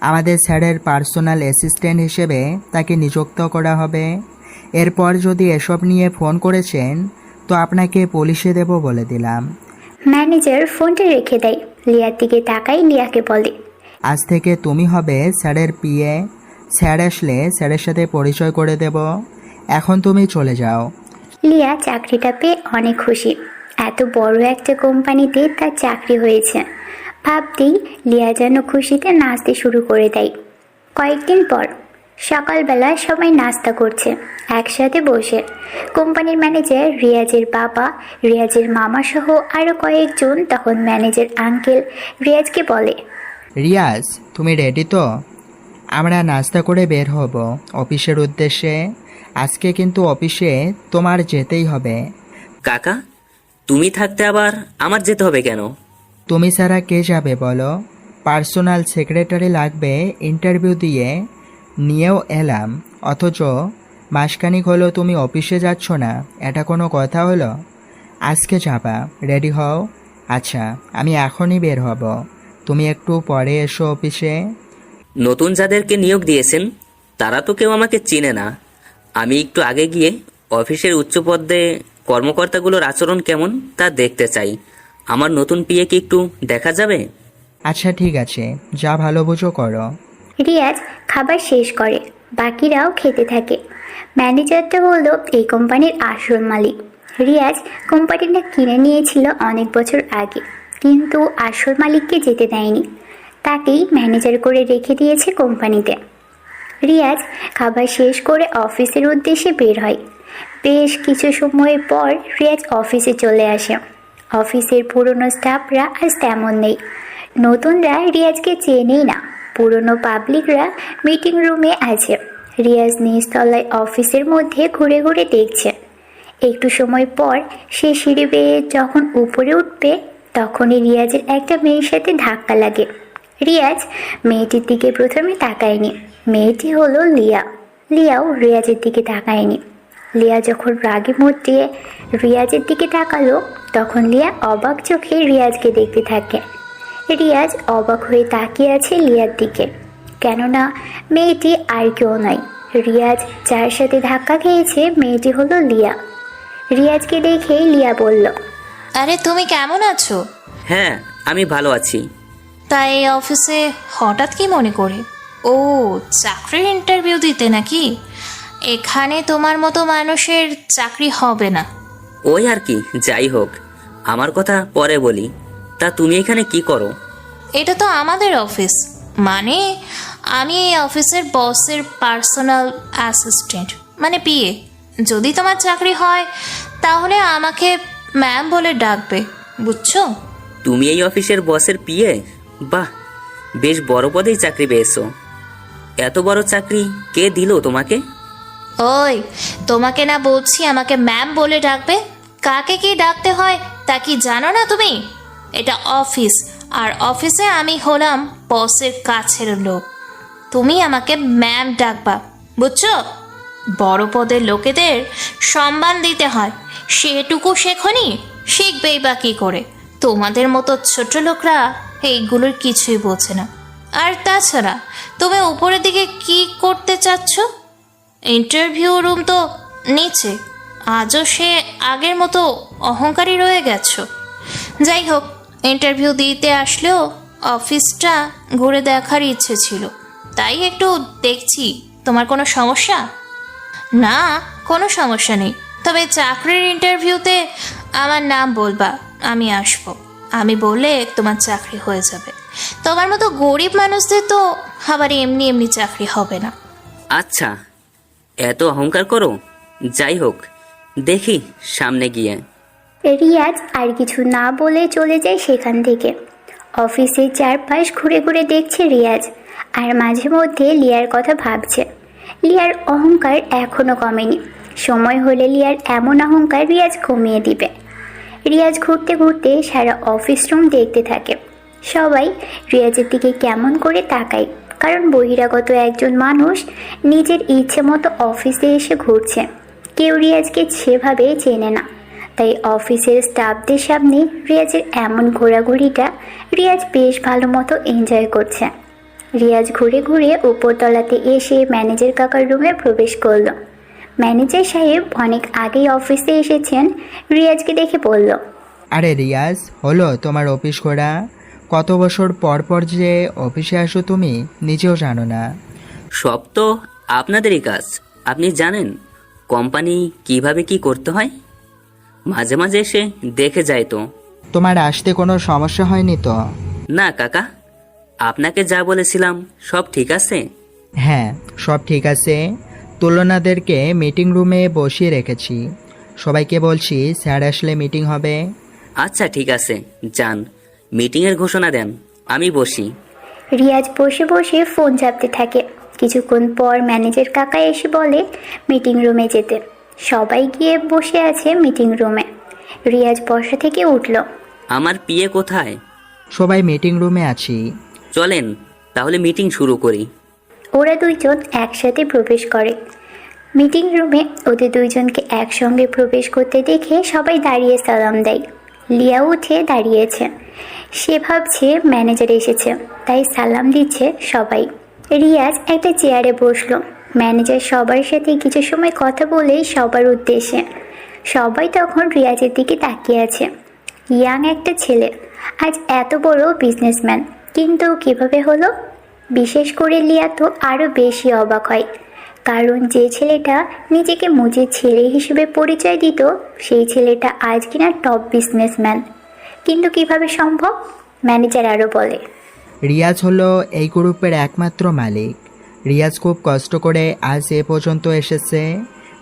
আমাদের স্যারের পার্সোনাল অ্যাসিস্ট্যান্ট হিসেবে তাকে নিযুক্ত করা হবে। এরপর যদি এসব নিয়ে ফোন করেছেন তো আপনাকে পুলিশে দেব বলে দিলাম। ম্যানেজার ফোনটা রেখে দেয়। লিয়ার দিকে তাকাই, লিয়াকে বলে, আজ থেকে তুমি হবে স্যারের পিএ। স্যার আসলে স্যারের সাথে পরিচয় করে দেব। এখন তুমি চলে যাও। লিয়া চাকরিটা পেয়ে অনেক খুশি। এত বড় একটা কোম্পানিতে তার চাকরি হয়েছে ভাবতেই লিয়া যেন খুশিতে নাচতে শুরু করে দেয়। কয়েকদিন পর সকালবেলা সবাই নাস্তা করছে একসাথে বসে। কোম্পানির ম্যানেজার, রিয়াজের বাবা, রিয়াজের মামা সহ আরও কয়েকজন। তখন ম্যানেজার আঙ্কেল রিয়াজকে বলে, রিয়াজ, তুমি রেডি তো? আমরা নাস্তা করে বের হব অফিসের উদ্দেশ্যে। আজকে কিন্তু অফিসে তোমার যেতেই হবে। কাকা, তুমি থাকতে আবার আমার যেতে হবে কেন? তুমি ছাড়া কে যাবে বলো? পার্সোনাল সেক্রেটারি লাগবে, ইন্টারভিউ দিয়ে নিয়েও এলাম। অথচ মাসখানিক হলো তুমি অফিসে যাচ্ছ না, এটা কোনো কথা হলো? আজকে যাবা, রেডি হও। আচ্ছা, আমি এখনই বের হব, তুমি একটু পরে এসো অফিসে। নতুন যাদেরকে নিয়োগ দিয়েছেন তারা তো কেউ আমাকে চেনে না। আমি একটু আগে গিয়ে অফিসের উচ্চ পদে কর্মকর্তাগুলোর আচরণ কেমন তা দেখতে চাই। আমার নতুন পিএকে একটু দেখা যাবে? আচ্ছা ঠিক আছে, যা ভালো বুঝো করো। রিয়াজ খাবার শেষ করে, বাকিরাও খেতে থাকে। ম্যানেজারটা বলল এই কোম্পানির আসল মালিক। রিয়াজ কোম্পানিটা কিনে নিয়েছিল অনেক বছর আগে, কিন্তু আসল মালিককে যেতে দেয়নি, তাকেই ম্যানেজার করে রেখে দিয়েছে কোম্পানিতে। রিয়াজ খাবার শেষ করে অফিসের উদ্দেশ্যে বের হয়। বেশ কিছু সময় পর রিয়াজ অফিসে চলে আসে। অফিসের পুরনো স্টাফরা আজ তেমন নেই, নতুনরা রিয়াজকে চেনেই না। পুরনো পাবলিকরা মিটিং রুমে আছে। রিয়াজ নিচতলায় অফিসের মধ্যে ঘুরে ঘুরে দেখছে। একটু সময় পর সে সিঁড়ি বেয়ে যখন উপরে উঠবে, তখনই রিয়াজের একটা মেয়ের সাথে ধাক্কা লাগে। রিয়াজ মেয়েটির দিকে প্রথমে তাকায়নি। মেয়েটি হলো লিয়া। লিয়াও রিয়াজের দিকে তাকায়নি। লিয়া যখন রাগে মুটিয়ে রিয়াজের দিকে তাকালো, তখন লিয়া অবাক চোখে রিয়াজকে দেখতে থাকে। রিয়াজ অবাক হয়ে তাকিয়ে আছে লিয়ার দিকে, কেননা মেয়েটি আর কেউ নয়। রিয়াজ যার সাথে ধাক্কা খেয়েছে মেয়েটি হলো লিয়া। রিয়াজকে দেখেই লিয়া বলল, আরে তুমি কেমন আছো? হ্যাঁ, আমি ভালো আছি। তাই এই অফিসে হঠাৎ কি মনে করে? ও, চাকরির ইন্টারভিউ দিতে নাকি? এখানে তোমার মতো মানুষের চাকরি হবে না। ওই আর কি, যাই হোক, আমার কথা পরে বলি। তা তুমি এখানে কি করো? এটা তো আমাদের অফিস, মানে আমি এই অফিসের বসের পার্সোনাল অ্যাসিস্ট্যান্ট, মানে পিএ। যদি তোমার চাকরি হয় তাহলে আমাকে ম্যাম বলে ডাকবে, বুঝছো? তুমি এই অফিসের বসের পিএ? বাহ, বেশ বড় পদেই চাকরি পেয়েছো। এত বড় চাকরি কে দিল তোমাকে? ওই, তোমাকে না বলছি আমাকে ম্যাম বলে ডাকবে? কাকে কি ডাকতে হয় তা কি জানো না তুমি? এটা অফিস, আর অফিসে আমি হলাম বসের কাছের লোক। তুমি আমাকে ম্যাম ডাকবা, বুঝছো? বড় পদের লোকেদের সম্মান দিতে হয়, সেটুকু শেখনি? শিখবেই বা কী করে? তোমাদের মতো ছোট লোকরা এইগুলোর কিছুই বোঝে না। আর তাছাড়া তুমি উপরের দিকে কি করতে চাচ্ছ? ইন্টারভিউ রুম তো নিচে, আজও সে আগের মতো অহংকারী রয়ে গেছো। যাই হোক, ইন্টারভিউ দিতে আসলেও অফিসটা ঘুরে দেখার ইচ্ছে ছিল, তাই একটু দেখছি। তোমার কোনো সমস্যা? না, কোনো সমস্যা নেই, তবে চাকরির ইন্টারভিউতে আমার নাম বলবা, আমি আসবো। আমি বললে তোমার চাকরি হয়ে যাবে। তোমার মতো গরিব মানুষদের তো আবার এমনি এমনি চাকরি হবে না। আচ্ছা, এত অহংকার করো? যাই হোক, দেখি সামনে গিয়ে। রিয়াজ আর কিছু না বলে চলে যায় সেখান থেকে। অফিসের চারপাশ ঘুরে ঘুরে দেখছে রিয়াজ, আর মাঝে মধ্যে লিয়ার কথা ভাবছে। লিয়ার অহংকার এখনও কমেনি। সময় হলে লিয়ার এমন অহংকার রিয়াজ কমিয়ে দিবে। রিয়াজ ঘুরতে ঘুরতে সারা অফিস রুম দেখতে থাকে। সবাই রিয়াজের দিকে কেমন করে তাকায়, কারণ বহিরাগত একজন মানুষ নিজের ইচ্ছে মতো অফিসে এসে ঘুরছে। কেউ রিয়াজকে সেভাবে চেনে না, তাই অফিসের স্টাফদের সামনে রিয়াজের এমন ঘোরাঘুরিটা রিয়াজ বেশ ভালো মতো এনজয় করছে। রিয়াজ ঘুরে ঘুরে উপরতলাতে এসে ম্যানেজার কাকার রুমে প্রবেশ করলো। ম্যানেজার সাহেব অনেক আগেই অফিসে এসেছেন। রিয়াজকে দেখে বলল, আরে রিয়াজ, হলো তোমার অফিস করা? কত বছর পর পর যে অফিসে আসো তুমি নিজেও জানো না। সব তো আপনাদেরই কাজ। আপনি জানেন কোম্পানি কিভাবে কি করতে হয়? মাঝে মাঝে এসে দেখে যায় তো। তোমার আসতে কোনো সমস্যা হয়নি তো? না কাকা, আপনাকে যা বলেছিলাম সব ঠিক আছে? হ্যাঁ, সব ঠিক আছে। তুলনাদেরকে মিটিং রুমে বসিয়ে রেখেছি। সবাইকে বলছি স্যার আসলে মিটিং হবে। আচ্ছা ঠিক আছে, যান, মিটিংয়ের ঘোষণা দেন, আমি বসি। রিয়াজ বসে বসে ফোন চাপতে থাকে। কিছুক্ষণ পর ম্যানেজার কাকা এসে বলে মিটিং রুমে যেতে। সবাই গিয়ে বসে আছে মিটিং রুমে। রিয়াজ বসা থেকে উঠল। আমার পিএ কোথায়? সবাই মিটিং রুমে আছি। চলেন তাহলে মিটিং শুরু করি। ওরা দুইজন একসাথে প্রবেশ করে। মিটিং রুমে ওদের দুইজনকে একসঙ্গে প্রবেশ করতে দেখে সবাই দাঁড়িয়ে সালাম দেয়। লিয়া উঠে দাঁড়িয়েছে। সে ভাবছে ম্যানেজার এসেছে, তাই সালাম দিচ্ছে সবাই। রিয়াজ একটা চেয়ারে বসলো। ম্যানেজার সবার সাথে কিছু সময় কথা বলে সবার উদ্দেশ্যে। সবাই তখন রিয়াজের দিকে তাকিয়ে আছে। ইয়াং একটা ছেলে, আজ এত বড় বিজনেসম্যান, কিন্তু কিভাবে হলো? বিশেষ করে লিয়া তো আরও বেশি অবাক হয়, কারণ যে ছেলেটা নিজেকে মুজির ছেলে হিসেবে পরিচয় দিত, সেই ছেলেটা আজ কিনা টপ বিজনেসম্যান। কিন্তু কিভাবে সম্ভব? ম্যানেজার আরও বলে, রিয়াজ হলো এই গ্রুপের একমাত্র মালিক। রিয়াজ খুব কষ্ট করে আজ এ পর্যন্ত এসেছে,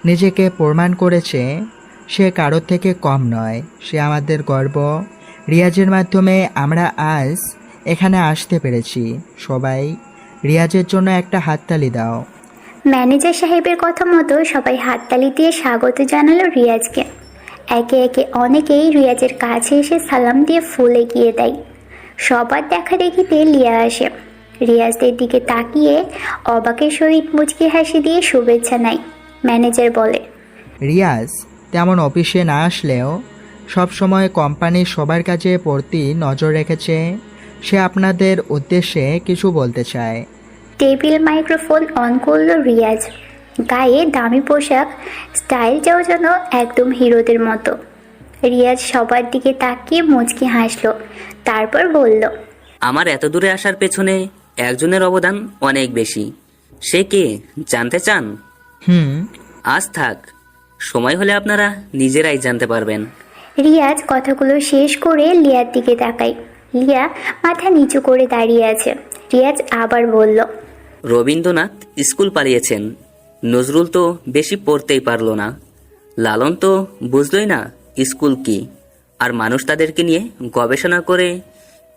নিজেকে প্রমাণ করেছে সে কারোর থেকে কম নয়, সে আমাদের গর্ব। রিয়াজের মাধ্যমে আমরা আজ এখানে আসতে পেরেছি। সবাই রিয়াজের জন্য একটা হাততালি দাও। ম্যানেজার সাহেবের কথা মতো সবাই হাততালি দিয়ে স্বাগত জানালো রিয়াজকে। একে একে অনেকেই রিয়াজের কাছে এসে সালাম দিয়ে ফুল এগিয়ে দেয়। সবার দেখা দেখিতে লিয়া আসে। রিয়াজদের দিকে তাকিয়ে অবাকের সহিত মুচকি হাসি দিয়ে শুভেচ্ছা নেয়। ম্যানেজার বলে, রিয়াজ তেমন অফিসে না আসলেও সবসময় কোম্পানির সবার কাছে প্রতি নজর রেখেছে। সে আপনাদের উদ্দেশ্যে কিছু বলতে চায়। টেবিল মাইক্রোফোন অন করলো রিয়াজ। গায়ে দামি পোশাক, স্টাইলটাও যেন একদম হিরোদের মতো। রিয়াজ সবার দিকে তাকিয়ে মুচকি হাসলো, তারপর বলল, আমার এত দূরে আসার পেছনে একজনের অবদান অনেক বেশি। সে কে জানতে চান? আজ থাক, সময় হলে আপনারা নিজেরাই জানতে পারবেন। রিয়াজ কথাগুলো শেষ করে লিয়ার দিকে তাকায়। লিয়া মাথা নিচু করে দাঁড়িয়ে আছে। রিয়াজ আবার বলল, রবীন্দ্রনাথ স্কুল পালিয়েছেন, নজরুল তো বেশি পড়তেই পারল না, লালন তো বুঝলই না স্কুল কি, আর মানুষ তাদেরকে নিয়ে গবেষণা করে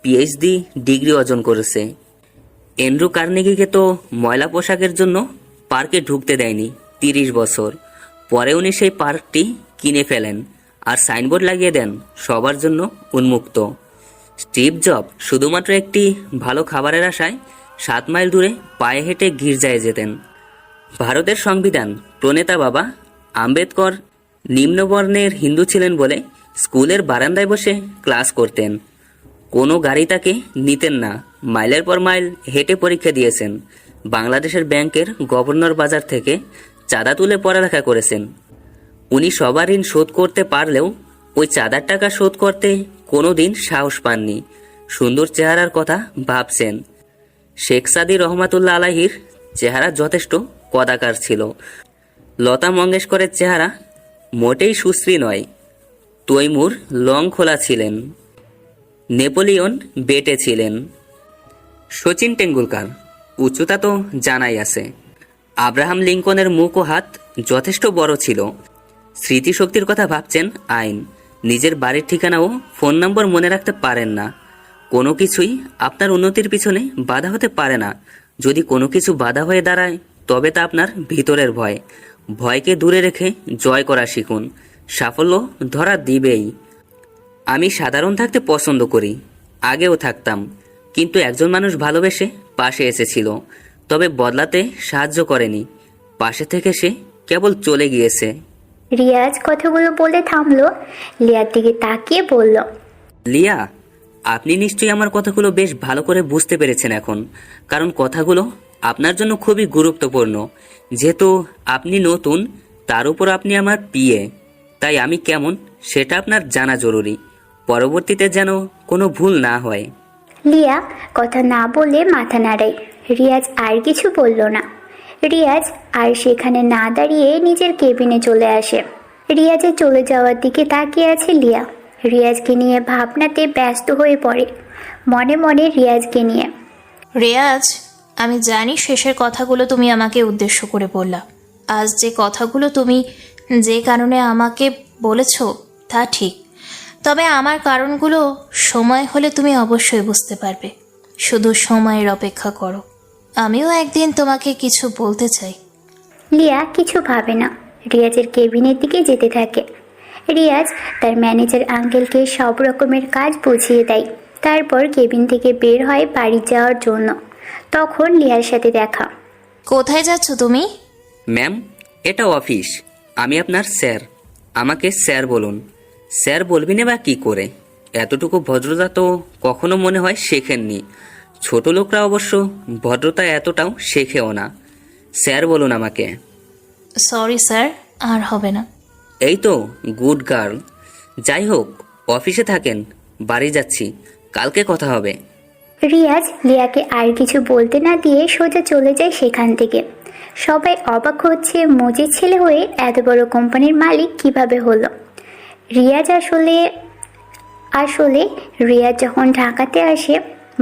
পিএইচডি ডিগ্রি অর্জন করেছে। এন্ড্রু কার্নেগিকে তো ময়লা পোশাকের জন্য পার্কে ঢুকতে দেয়নি 30 বছর, পরে উনি সেই পার্কটি কিনে ফেলেন আর সাইনবোর্ড লাগিয়ে দেন সবার জন্য উন্মুক্ত। স্টিভ জব শুধুমাত্র একটি ভালো খাবারের আশায় 7 মাইল দূরে পায়ে হেঁটে গির্জায় যেতেন। ভারতের সংবিধান প্রণেতা বাবা আম্বেদকর নিম্নবর্ণের হিন্দু ছিলেন বলে স্কুলের বারান্দায় বসে ক্লাস করতেন। কোনো গাড়ি তাকে নিতেন না, মাইলের পর মাইল হেঁটে পরীক্ষা দিয়েছেন। বাংলাদেশের ব্যাংকের গভর্নর বাজার থেকে চাঁদা তুলে পড়ালেখা করেছেন। উনি সবার ঋণ শোধ করতে পারলেও ওই চাঁদার টাকা শোধ করতে কোনোদিন সাহস পাননি। সুন্দর চেহারার কথা ভাবছেন। শেখ সাদি রহমাতুল্লাহ আলাহির চেহারা যথেষ্ট কদাকার ছিল। লতা মঙ্গেশকরের চেহারা মোটেই সুশ্রী নয়। তৈমুর লং খোলা ছিলেন। নেপোলিয়ন বেটে ছিলেন। সচিন টেন্ডুলকার উচ্চতা তো জানাই আছে। আব্রাহাম লিঙ্কনের মুখ ও হাত যথেষ্ট বড় ছিল। স্মৃতিশক্তির কথা ভাবছেন আইন। নিজের বাড়ির ঠিকানা ও ফোন নম্বর মনে রাখতে পারেন না। কোনো কিছুই আপনার উন্নতির পিছনে বাধা হতে পারে না। যদি কোনো কিছু বাধা হয়ে দাঁড়ায় তবে তা আপনার ভিতরের ভয়। ভয়কে দূরে রেখে জয় করা শিখুন, সাফল্য ধরা দিবেই। আমি সাধারণ থাকতে পছন্দ করি, আগেও থাকতাম, কিন্তু একজন মানুষ ভালোবেসে পাশে এসেছিল, তবে বদলাতে সাহায্য করেনি। পাশে থেকে সে কেবল চলে গিয়েছে। রিয়াজ কথাগুলো বলে থামলো। লিয়ার দিকে তাকিয়ে বলল, লিয়া, আপনি নিশ্চয়ই আমার কথাগুলো বেশ ভালো করে বুঝতে পেরেছেন এখন, কারণ কথাগুলো আপনার জন্য খুবই গুরুত্বপূর্ণ। যেহেতু আপনি নতুন, তার উপর আপনি আমার পিএ, তাই আমি কেমন সেটা আপনার জানা জরুরি, পরবর্তীতে যেন কোনো ভুল না হয়। লিয়া কথা না বলে মাথা নাড়ায়। রিয়াজ আর কিছু বলল না। রিয়াজ আর সেখানে না দাঁড়িয়ে নিজের কেবিনে চলে আসে। রিয়াজের চলে যাওয়ার দিকে তাকিয়ে আছে লিয়া। রিয়াজকে নিয়ে ভাবনাতে ব্যস্ত হয়ে পড়ে, মনে মনে রিয়াজকে নিয়ে। রিয়াজ, আমি জানি শেষের কথাগুলো তুমি আমাকে উদ্দেশ্য করে বললা। আজ যে কথাগুলো তুমি যে কারণে আমাকে বলেছ তা ঠিক, তবে আমার কারণগুলো সময় হলে তুমি অবশ্যই বুঝতে পারবে। শুধু সময়ের অপেক্ষা করো। আমিও একদিন তোমাকে কিছু বলতে চাই। লিয়া কিছু ভাবে না, রিয়াজের কেবিনের দিকে যেতে থাকে। রিয়াজ তার ম্যানেজার আঙ্কেলকে সব রকমের কাজ বুঝিয়ে দেয়। তারপর কেবিন থেকে বের হয় বাড়ি যাওয়ার জন্য। তখন লিয়ার সাথে দেখা। কোথায় যাচ্ছ তুমি? ম্যাম, এটা অফিস, আমি আপনার স্যার, আমাকে স্যার বলুন। স্যার বলবি না বা কি করে? এতটুকু ভদ্রতা তো কখনো মনে হয় শেখেননি। ছোট লোকরা অবশ্য ভদ্রতা এতটাও শেখেও না। স্যার বলুন আমাকে। সরি স্যার, আর হবে না। এই তো গুড গার্ল। যাই হোক, অফিসে থাকেন, বাড়ি যাচ্ছি, কালকে কথা হবে। রিয়াজ লিয়াকে আর কিছু বলতে না দিয়ে সোজা চলে যায় সেখান থেকে। সবাই অবাক হচ্ছে মজির ছেলে হয়ে এত বড় কোম্পানির মালিক কিভাবে হলো। রিয়াজ আসলে রিয়াজ যখন ঢাকাতে আসে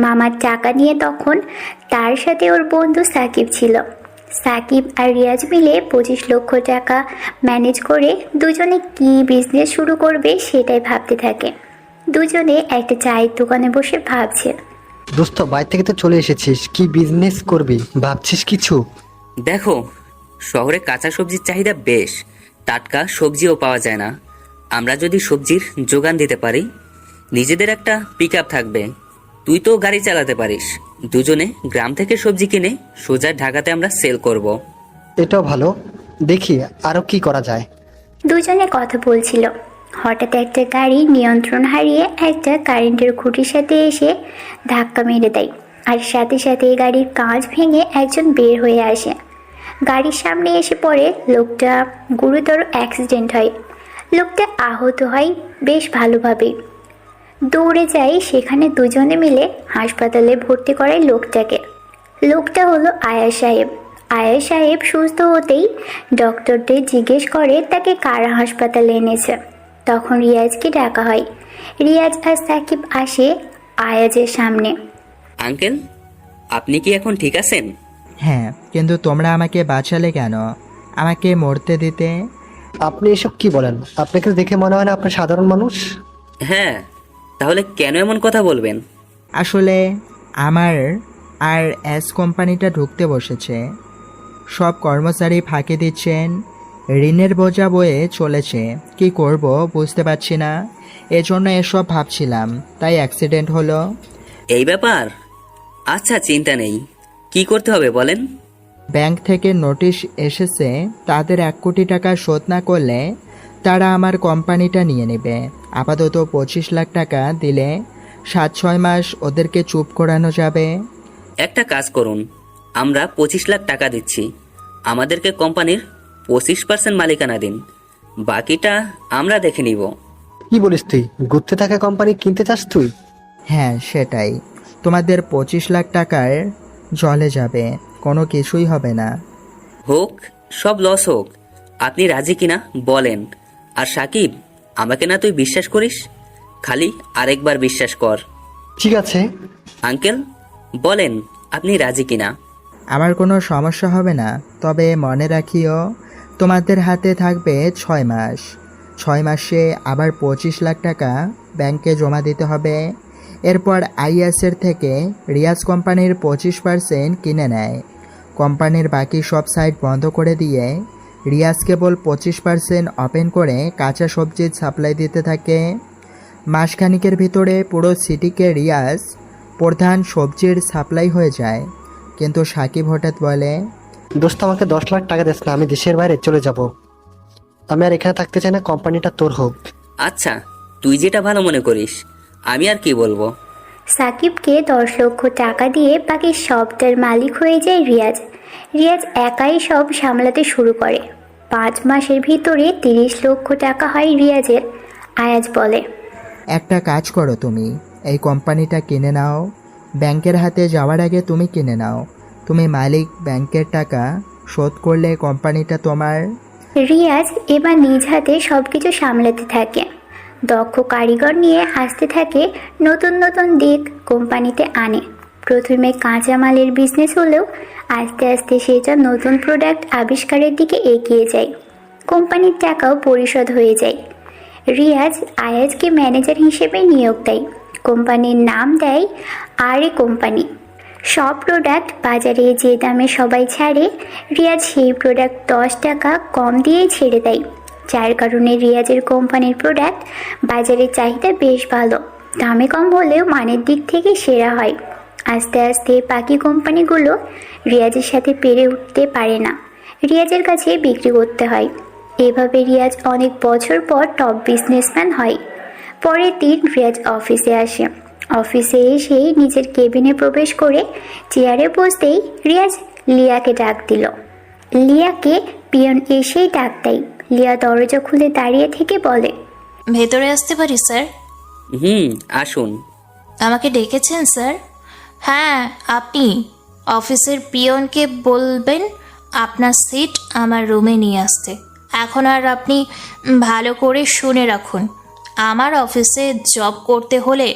মামার টাকা নিয়ে, তখন তার সাথে ওর বন্ধু সাকিব ছিল। সাকিব আর রিয়াজ মিলে 25 লক্ষ টাকা ম্যানেজ করে দুজনে কি বিজনেস শুরু করবে সেটাই ভাবতে থাকে। দুজনে একটা চায়ের দোকানে বসে ভাবছে। দোস্ত, বাইরে থেকে তো চলে এসেছিস, কি বিজনেস করবি ভাবছিস কিছু? দেখো, শহরে কাঁচা সবজির চাহিদা বেশ, টাটকা সবজিও পাওয়া যায় না। আমরা যদি সবজির যোগান দিতে পারি, নিজেদের একটা পিক আপ থাকবে, তুই তো গাড়ি চালাতে পারিস, দুজনে গ্রাম থেকে সবজি কিনে সোজা ঢাকাতে আমরা সেল করব। এটাও ভালো, দেখি আরো কি করা যায়। দুজনে কথা বলছিল, হঠাৎ একটা গাড়ি নিয়ন্ত্রণ হারিয়ে একটা কারেন্টের খুঁটির সাথে এসে ধাক্কা মেরে দেয়, আর সাথে সাথে গাড়ির কাঁচ ভেঙে একজন বের হয়ে আসে। গাড়ির সামনে এসে পড়ে লোকটা, গুরুতর অ্যাক্সিডেন্ট হয়। লোকটা আহত হয় বেশ ভালোভাবে। দৌড়ে যায় সেখানে, দুজনে মিলে হাসপাতালে ভর্তি করায় লোকটাকে। লোকটা হলো আয়া সাহেব। আয়া সাহেব সুস্থ হতেই ডক্টরদের জিজ্ঞেস করে তাকে কারা হাসপাতালে এনেছে। তখন রিয়াজকে ডাকা হয়। রিয়াজ আর সাকিব আসে আয়াজের সামনে। আঙ্কেল, আপনি কি এখন ঠিক আছেন? হ্যাঁ, কিন্তু তোমরা আমাকে বাঁচালে কেন? আমাকে মরতে দিতে? আপনি এসব কি বলেন? আপনাকে দেখে মনে হয় না আপনি সাধারণ মানুষ। হ্যাঁ, তাহলে কেন এমন কথা বলবেন? আসলে আমার আর এস কোম্পানিটা ঢুকতে বসেছে। সব কর্মচারী ফাঁকি দিচ্ছেন, ঋণের বোঝা বয়ে চলেছে। কি করব বুঝতে পারছি না, এজন্য এসব ভাবছিলাম, তাই অ্যাক্সিডেন্ট হলো। এই ব্যাপার? আচ্ছা, চিন্তা নেই, কি করতে হবে বলেন? ব্যাংক থেকে নোটিশ এসেছে, তাদের 1 কোটি টাকা শোধ না করলে তারা আমার কোম্পানিটা নিয়ে নেবে। আপাতত 25 লাখ টাকা দিলে 7-6 মাস ওদেরকে চুপ করানো যাবে। একটা কাজ করুন, আমরা 25 লাখ টাকা দিচ্ছি, আমাদেরকে কোম্পানির 25% মালিকানা দিন, বাকিটা আমরা দেখে নিব। কি বলিস তুই? ঘুরতে থাকা কোম্পানি কিনতে চাস তুই? হ্যাঁ, সেটাই। তোমাদের 25 লাখ টাকার জলে যাবে, কোনো কিছুই হবে না। হোক, সব লস হোক, আপনি রাজি কিনা বলেন। আর সাকিব, আমাকে না তুই বিশ্বাস করিস, খালি আরেকবার বিশ্বাস কর। ঠিক আছে আঙ্কেল, বলেন আপনি রাজি কিনা? আমার কোনো সমস্যা হবে না, তবে মনে রাখিও তোমাদের হাতে থাকবে 6 মাস। 6 মাসে আবার 25 লাখ টাকা ব্যাংকে জমা দিতে হবে। এরপর আইএসের থেকে রিয়াজ কোম্পানির 25% কিনে নেয়। কোম্পানির বাকি সব সাইট বন্ধ করে দিয়ে রিয়াজ কেবল 25% ওপেন করে কাঁচা সবজির সাপ্লাই দিতে থাকে। মাসখানিকের ভিতরে পুরো সিটিকে রিয়াজ প্রধান সবজির সাপ্লাই হয়ে যায়। কিন্তু সাকিব হঠাৎ বলে, দোস্ত, আমাকে 10 লাখ টাকা দিস না, আমি দেশের বাইরে চলে যাব। আমি আর এখানে থাকতে চাই না, কোম্পানিটা তোর হোক। আচ্ছা, তুই যেটা ভালো মনে করিস, আমি আর কি বলবো। সাকিবকে 10 লক্ষ টাকা দিয়ে বাকি সবটার মালিক হয়ে যায় রিয়াজ। রিয়াজ একাই সব সামলাতে শুরু করে। 5 মাসের ভিতরে 30 লক্ষ টাকা হয় রিয়াজের। আয়াজ বলে, একটা কাজ করো, তুমি এই কোম্পানিটা কিনে নাও। ব্যাংকের হাতে যাওয়ার আগে তুমি কিনে নাও। তুমি মালিক, ব্যাংকের টাকা শোধ করলে কোম্পানিটা তোমার। রিয়াজ এবার নিজ হাতে সবকিছু সামলাতে থাকে। দক্ষ কারিগর নিয়ে আসতে থাকে, নতুন নতুন দিক কোম্পানিতে আনে। প্রথমে কাঁচামালের বিজনেস হলেও আস্তে আস্তে সেটা নতুন প্রোডাক্ট আবিষ্কারের দিকে এগিয়ে যায়। কোম্পানির টাকাও পরিশোধ হয়ে যায়। রিয়াজ আয়াজকে ম্যানেজার হিসেবে নিয়োগ দেয়। কোম্পানির নাম দেয় আরে কোম্পানি। সব প্রোডাক্ট বাজারে যে দামে সবাই ছাড়ে, রিয়াজ সেই প্রোডাক্ট 10 টাকা কম দিয়েই ছেড়ে দেয়। যার কারণে রিয়াজের কোম্পানির প্রোডাক্ট বাজারে চাহিদা বেশ ভালো। দামে কম হলেও মানের দিক থেকে সেরা হয়। আস্তে আস্তে বাকি কোম্পানিগুলো রিয়াজের সাথে পেরে উঠতে পারে না, রিয়াজের কাছে বিক্রি করতে হয়। এভাবে রিয়াজ অনেক বছর পর টপ বিজনেসম্যান হয়। পরের দিন রিয়াজ অফিসে আসে। অফিসে এসেই নিজের কেবিনে প্রবেশ করে চেয়ারে বসতেই রিয়াজ লিয়াকে ডাক দিল। লিয়াকে পিয়ন এসেই ডাক দেয়। লিয়া দরজা খুলে দাঁড়িয়ে থেকে বলে, ভেতরে আসতে পারি স্যার? আসুন। আমাকে ডেকেছেন স্যার? হ্যাঁ, আপনি অফিসের পিয়নকে বলবেন আপনার সিট আমার রুমে নিয়ে আসতে। এখন আর আপনি ভালো করে শুনে রাখুন, আমার অফিসে জব করতে হলে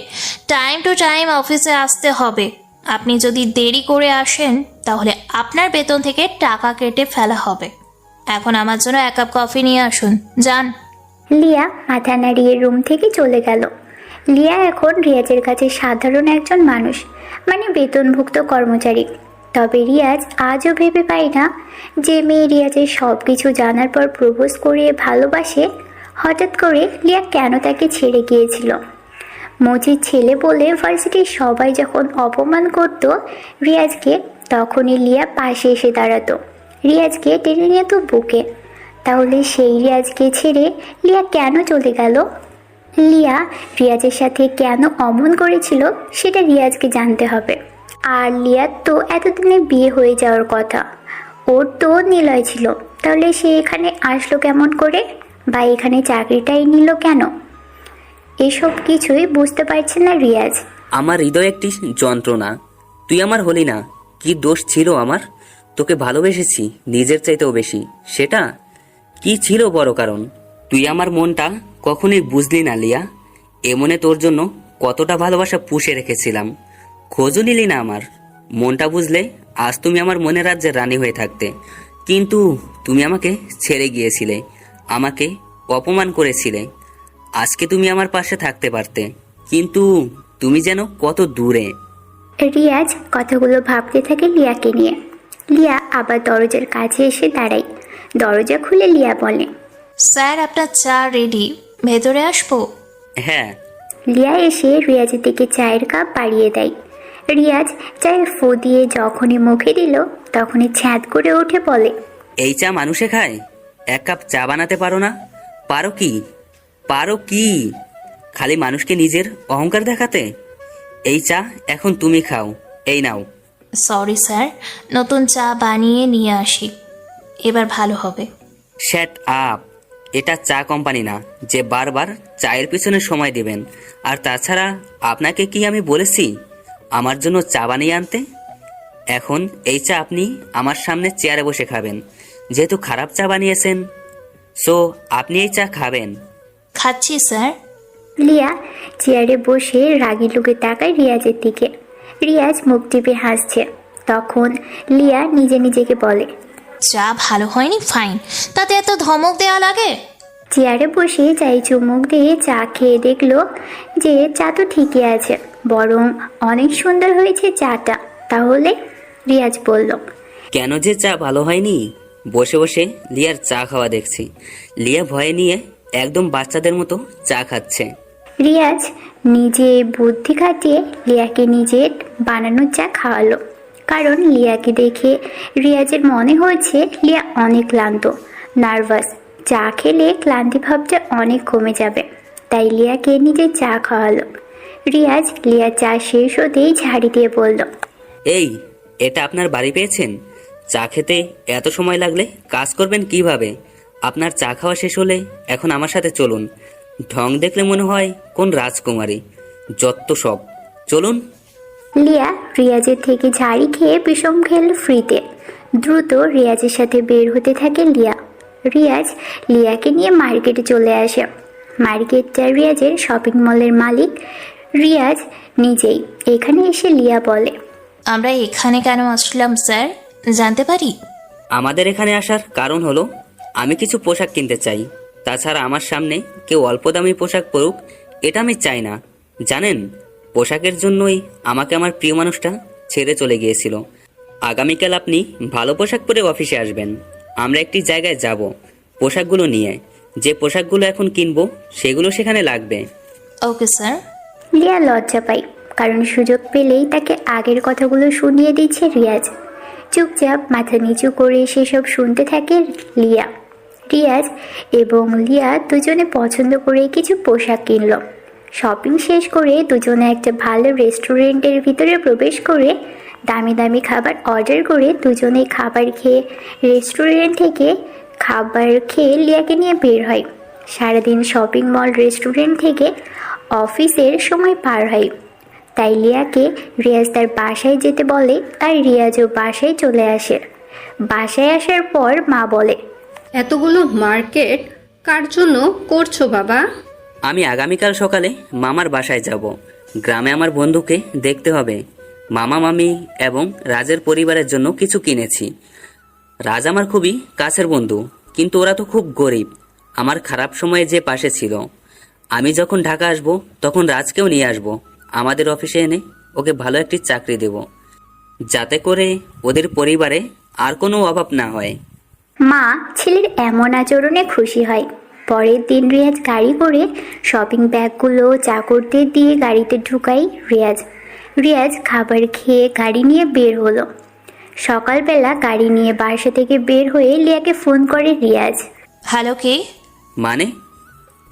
টাইম টু টাইম অফিসে আসতে হবে। আপনি যদি দেরি করে আসেন তাহলে আপনার বেতন থেকে টাকা কেটে ফেলা হবে। এখন আমার জন্য 1 কাপ কফি নিয়ে আসুন, যান। লিয়া মাথা নাড়িয়ে রুম থেকে চলে গেল। লিয়া এখন রিয়াজের কাছে সাধারণ একজন মানুষ, মানে বেতনভুক্ত কর্মচারী। তবে রিয়াজ আজও ভেবে পায় না যে মেয়ে রিয়াজের সব কিছু জানার পর প্রপোজ করে ভালোবাসে, হঠাৎ করে লিয়া কেন তাকে ছেড়ে গিয়েছিল। মজির ছেলে বলে ভার্সিটির সবাই যখন অপমান করত রিয়াজকে, তখনই লিয়া পাশে এসে দাঁড়াতো, রিয়াজকে টেনে নিত বুকে। তাহলে সেই রিয়াজকে ছেড়ে লিয়া কেন চলে গেল? লিয়া রিয়াজের সাথে কেন অমন করেছিল সেটা রিয়াজকে জানতে হবে। আর লিয়ার তো এতদিনে বিয়ে হয়ে যাওয়ার কথা, ওর তো নিলয় ছিল, তাহলে সে এখানে আসলো কেমন করে, বা এখানে চাকরিটাই নিল কেন? এসব কিছুই বুঝতে পারছে না রিয়াজ। আমার হৃদয় একটি যন্ত্রণা, তুই আমার হলি না। কি দোষ ছিল আমার? তোকে ভালোবেসেছি নিজের চাইতেও বেশি। সেটা কি ছিল বড় কারণ? তুই আমার মনটা কখনোই বুঝলি না লিয়া। এমনে তোর জন্য কতটা ভালোবাসা পুষে রেখেছিলাম, খোঁজও নিলি না আমার। মনটা বুঝলে আজ তুমি আমার মনের রাজ্যের রানী হয়ে থাকতে, কিন্তু তুমি আমাকে ছেড়ে গিয়েছিলে, আমাকে অপমান করেছিলে। আজকে তুমি আমার পাশে থাকতে পারতে, কিন্তু তুমি যেন কত দূরে। রিয়াজ কথাগুলো ভাবতে থাকে লিয়াকে নিয়ে। লিয়া আবার দরজার কাছে এসে দাঁড়ায়। দরজা খুলে লিয়া বলে, স্যার আপনার চা রেডি, ভেতরে আসবো? হ্যাঁ। লিয়া এসে রিয়াজের দিকে চায়ের কাপ বাড়িয়ে দেয়। রিয়াজ চায়ে ফু দিয়ে যখনই মুখে দিল তখনই ছ্যাঁদ করে উঠে বলে, এই চা মানুষে খায়? 1 কাপ চা বানাতে পারো না? পারো কি? পারো কি খালি মানুষকে নিজের অহংকার দেখাতে? এই চা এখন তুমি খাও, এই নাও। সরি স্যার, নতুন চা বানিয়ে নিয়ে আসি, এবার ভালো হবে। শ্যাট আপ, এটা চা কোম্পানি না যে বারবার চায়ের পিছনে সময় দিবেন। আর তাছাড়া আপনাকে কি আমি বলেছি আমার জন্য চা বানিয়ে আনতে? এখন এই চা আপনি আমার সামনে চেয়ারে বসে খাবেন, যেহেতু খারাপ চা বানিয়েছেন। সো আপনি এই চা খাবেন। খাচ্ছি স্যার। লিয়া চেয়ারে বসে রাগী লুকে তাকায় রিয়াজের দিকে। রিয়াজ মুখ টিপে হাসছে। তখন লিয়া নিজে নিজেকে বলে, চা ভালো হয়নি ফাইন, তাতে এত ধমক দেওয়া লাগে? চেয়ারে বসে চাই চুমুক দিয়ে চা খেয়ে দেখলো যে চা তো ঠিকই আছে, বরং অনেক সুন্দর হয়েছে চাটা। তাহলে রিয়াজ বলল, কেন যে চা ভালো হয়নি? বসে বসে লিয়ার চা খাওয়া দেখছি। লিয়া ভয়ে নিয়ে একদম বাচ্চাদের মতো চা খাচ্ছে। রিয়াজ নিজে বুদ্ধি খাটিয়ে লিয়াকে নিজের বানানো চা খাওয়ালো। কারণ লিয়াকে দেখে রিয়াজের মনে হয়েছে লিয়া অনেক ক্লান্ত, নার্ভাস। চা খেলে ক্লান্তি ভাবটা অনেক কমে যাবে, তাই লিয়াকে নিজে চা খাওয়ালো। রিয়াজ লিয়া চা শেষ হতেই ঝাড়ি দিয়ে বলল, এই, এটা আপনার বাড়ি পেয়েছেন? চা খেতে এত সময় লাগলে কাজ করবেন কিভাবে? আপনার চা খাওয়া শেষ হলে এখন আমার সাথে চলুন। ঢং দেখলে মনে হয় কোন রাজকুমারী, যত সব। চলুন। লিয়া রিয়াজের থেকে ঝাড়ি খেয়ে বিষম খেল ফ্রিতে। দ্রুত রিয়াজের সাথে বের হতে থাকে লিয়া। রিয়াজ লিয়াকে নিয়ে মার্কেটে চলে আসে। মার্কেটটা রিয়াজের শপিং মলের মালিক রিয়াজ নিজেই। এখানে এসে লিয়া বলে, আমরা এখানে কেন আসলাম স্যার, জানতে পারি? আমাদের এখানে আসার কারণ হলো আমি কিছু পোশাক কিনতে চাই। তাছাড়া আমার সামনে কেউ অল্প দামি পোশাক পরুক, এটা আমি চাই না। জানেন, পোশাকের জন্যই আমাকে আমার প্রিয় মানুষটা ছেড়ে চলে গিয়েছিল। আগামীকাল আপনি ভালো পোশাক পরে অফিসে আসবেন। আমরা একটি জায়গায় যাব পোশাকগুলো নিয়ে। যে পোশাকগুলো এখন কিনবো সেগুলো সেখানে লাগবে। Okay sir. লিয়া লজ্জা পায়, কারণ সুযোগ পেলেই তাকে আগের কথাগুলো শুনিয়ে দিচ্ছে রিয়াজ। চুপচাপ মাথা নিচু করে সেসব শুনতে থাকে লিয়া। রিয়াজ এবং লিয়া দুজনে পছন্দ করে কিছু পোশাক কিনল। শপিং শেষ করে দুজনে একটা ভালো রেস্টুরেন্টের ভিতরে প্রবেশ করে দামি দামি খাবার অর্ডার করে দুজনেই খাবার খেয়ে রেস্টুরেন্ট থেকে খাবার খেয়ে লিয়াকে নিয়ে বের হয়। সারাদিন শপিং মল রেস্টুরেন্ট থেকে অফিসের সময় পার হয়, তাই লিয়াকে রিয়াজ তার বাসায় যেতে বলে আর রিয়াজও বাসায় চলে আসে। বাসায় আসার পর মা বলে, এতগুলো মার্কেট কার জন্য করছো বাবা? আমি আগামীকাল সকালে মামার বাসায় যাব। গ্রামে আমার বন্ধুকে দেখতে হবে। মামা মামি এবং রাজের পরিবারের জন্য কিছু কিনেছি। রাজ আমার খুবই কাছের বন্ধু, কিন্তু ওরা তো খুব গরিব। আমার খারাপ সময়ে যে পাশে ছিল। আমি যখন ঢাকা আসব তখন রাজকেও নিয়ে আসব। আমাদের অফিসে এনে ওকে ভালো একটি চাকরি দেব, যাতে করে ওদের পরিবারে আর কোনো অভাব না হয়। মা ছেলের এমন আচরণে খুশি হয়। পরের দিন রিয়াজ গাড়ি করে শপিং ব্যাগগুলো চাকরদের দিয়ে গাড়িতে ঢুকাই রিয়াজ খাবার খেয়ে গাড়ি নিয়ে বের হলো। সকালবেলা গাড়ি নিয়ে বাসা থেকে বের হয়ে লিয়াকে ফোন করে রিয়াজ। হ্যালো, কে? মানে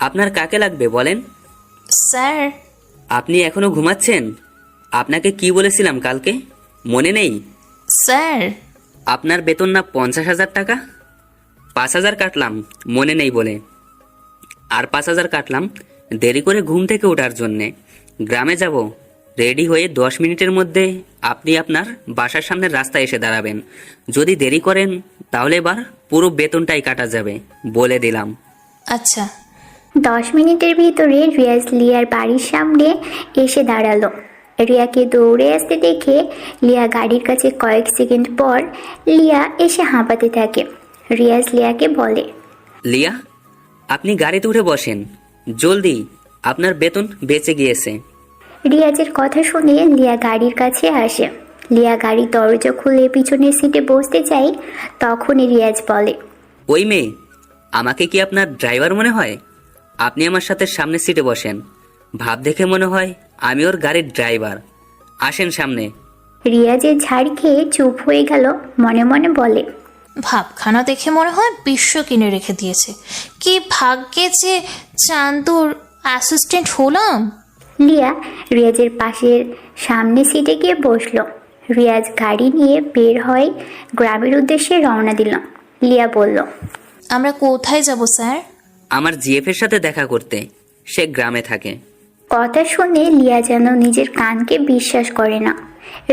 আপনার কাকে লাগবে বলেন? স্যার। আপনি এখনো ঘুমাচ্ছেন? আপনাকে কি বলেছিলাম কালকে, মনে নেই? স্যার। আপনার বেতন না 50,000 টাকা? 5,000 কাটলাম মনে নেই বলে, আর 5,000 কাটলাম দেরি করে ঘুম থেকে ওঠার জন্যে। গ্রামে যাব, রেডি হয়ে 10 মিনিটের মধ্যে আপনি আপনার বাসার সামনের রাস্তায় এসে দাঁড়াবেন। যদি দেরি করেন তাহলে এবার পুরো বেতনটাই কাটা যাবে, বলে দিলাম। আচ্ছা। 10 মিনিটের ভিতরে রিয়াজ লিয়ার বাড়ির সামনে এসে দাঁড়ালো। রিয়াকে দৌড়ে আসতে দেখে লিয়া গাড়ির কাছে কয়েক সেকেন্ড পর লিয়া এসে হাঁপাতে থাকে। রিয়াজ লিয়াকে বলে, লিয়া, আপনি গাড়িতে উঠে বসেন জলদি, আপনার বেতন বেঁচে গিয়েছে। রিয়াজের কথা শুনে লিয়া গাড়ির কাছে আসে। লিয়া গাড়ির দরজা খুলে পিছনের সিটে বসতে চাই, তখনই রিয়াজ বলে, ওই মেয়ে, আমাকে কি আপনার ড্রাইভার মনে হয়? আপনি আমার সাথে সামনের সিটে বসেন। ভাব দেখে মনে হয় আমি ওর গাড়ির ড্রাইভার। আসেন সামনে। রিয়াজের ঝাড় খেয়ে চুপ হয়ে গেল, মনে মনে বলে, ভাবখানা দেখে মনে হয় বিশ্ব কিনে রেখে দিয়েছে। কি ভাগ্যে যে চান্দুর অ্যাসিস্ট্যান্ট হলাম। লিয়া রিয়াজের পাশের সামনে সিটে গিয়ে বসলো। রিয়াজ গাড়ি নিয়ে বের হয়, গ্রামের উদ্দেশ্যে রওনা দিল। লিয়া বলল, আমরা কোথায় যাব স্যার? আমার জিএফের সাথে দেখা করতে, সে গ্রামে থাকে। কথা শুনে লিয়া যেন নিজের কানকে বিশ্বাস করে না।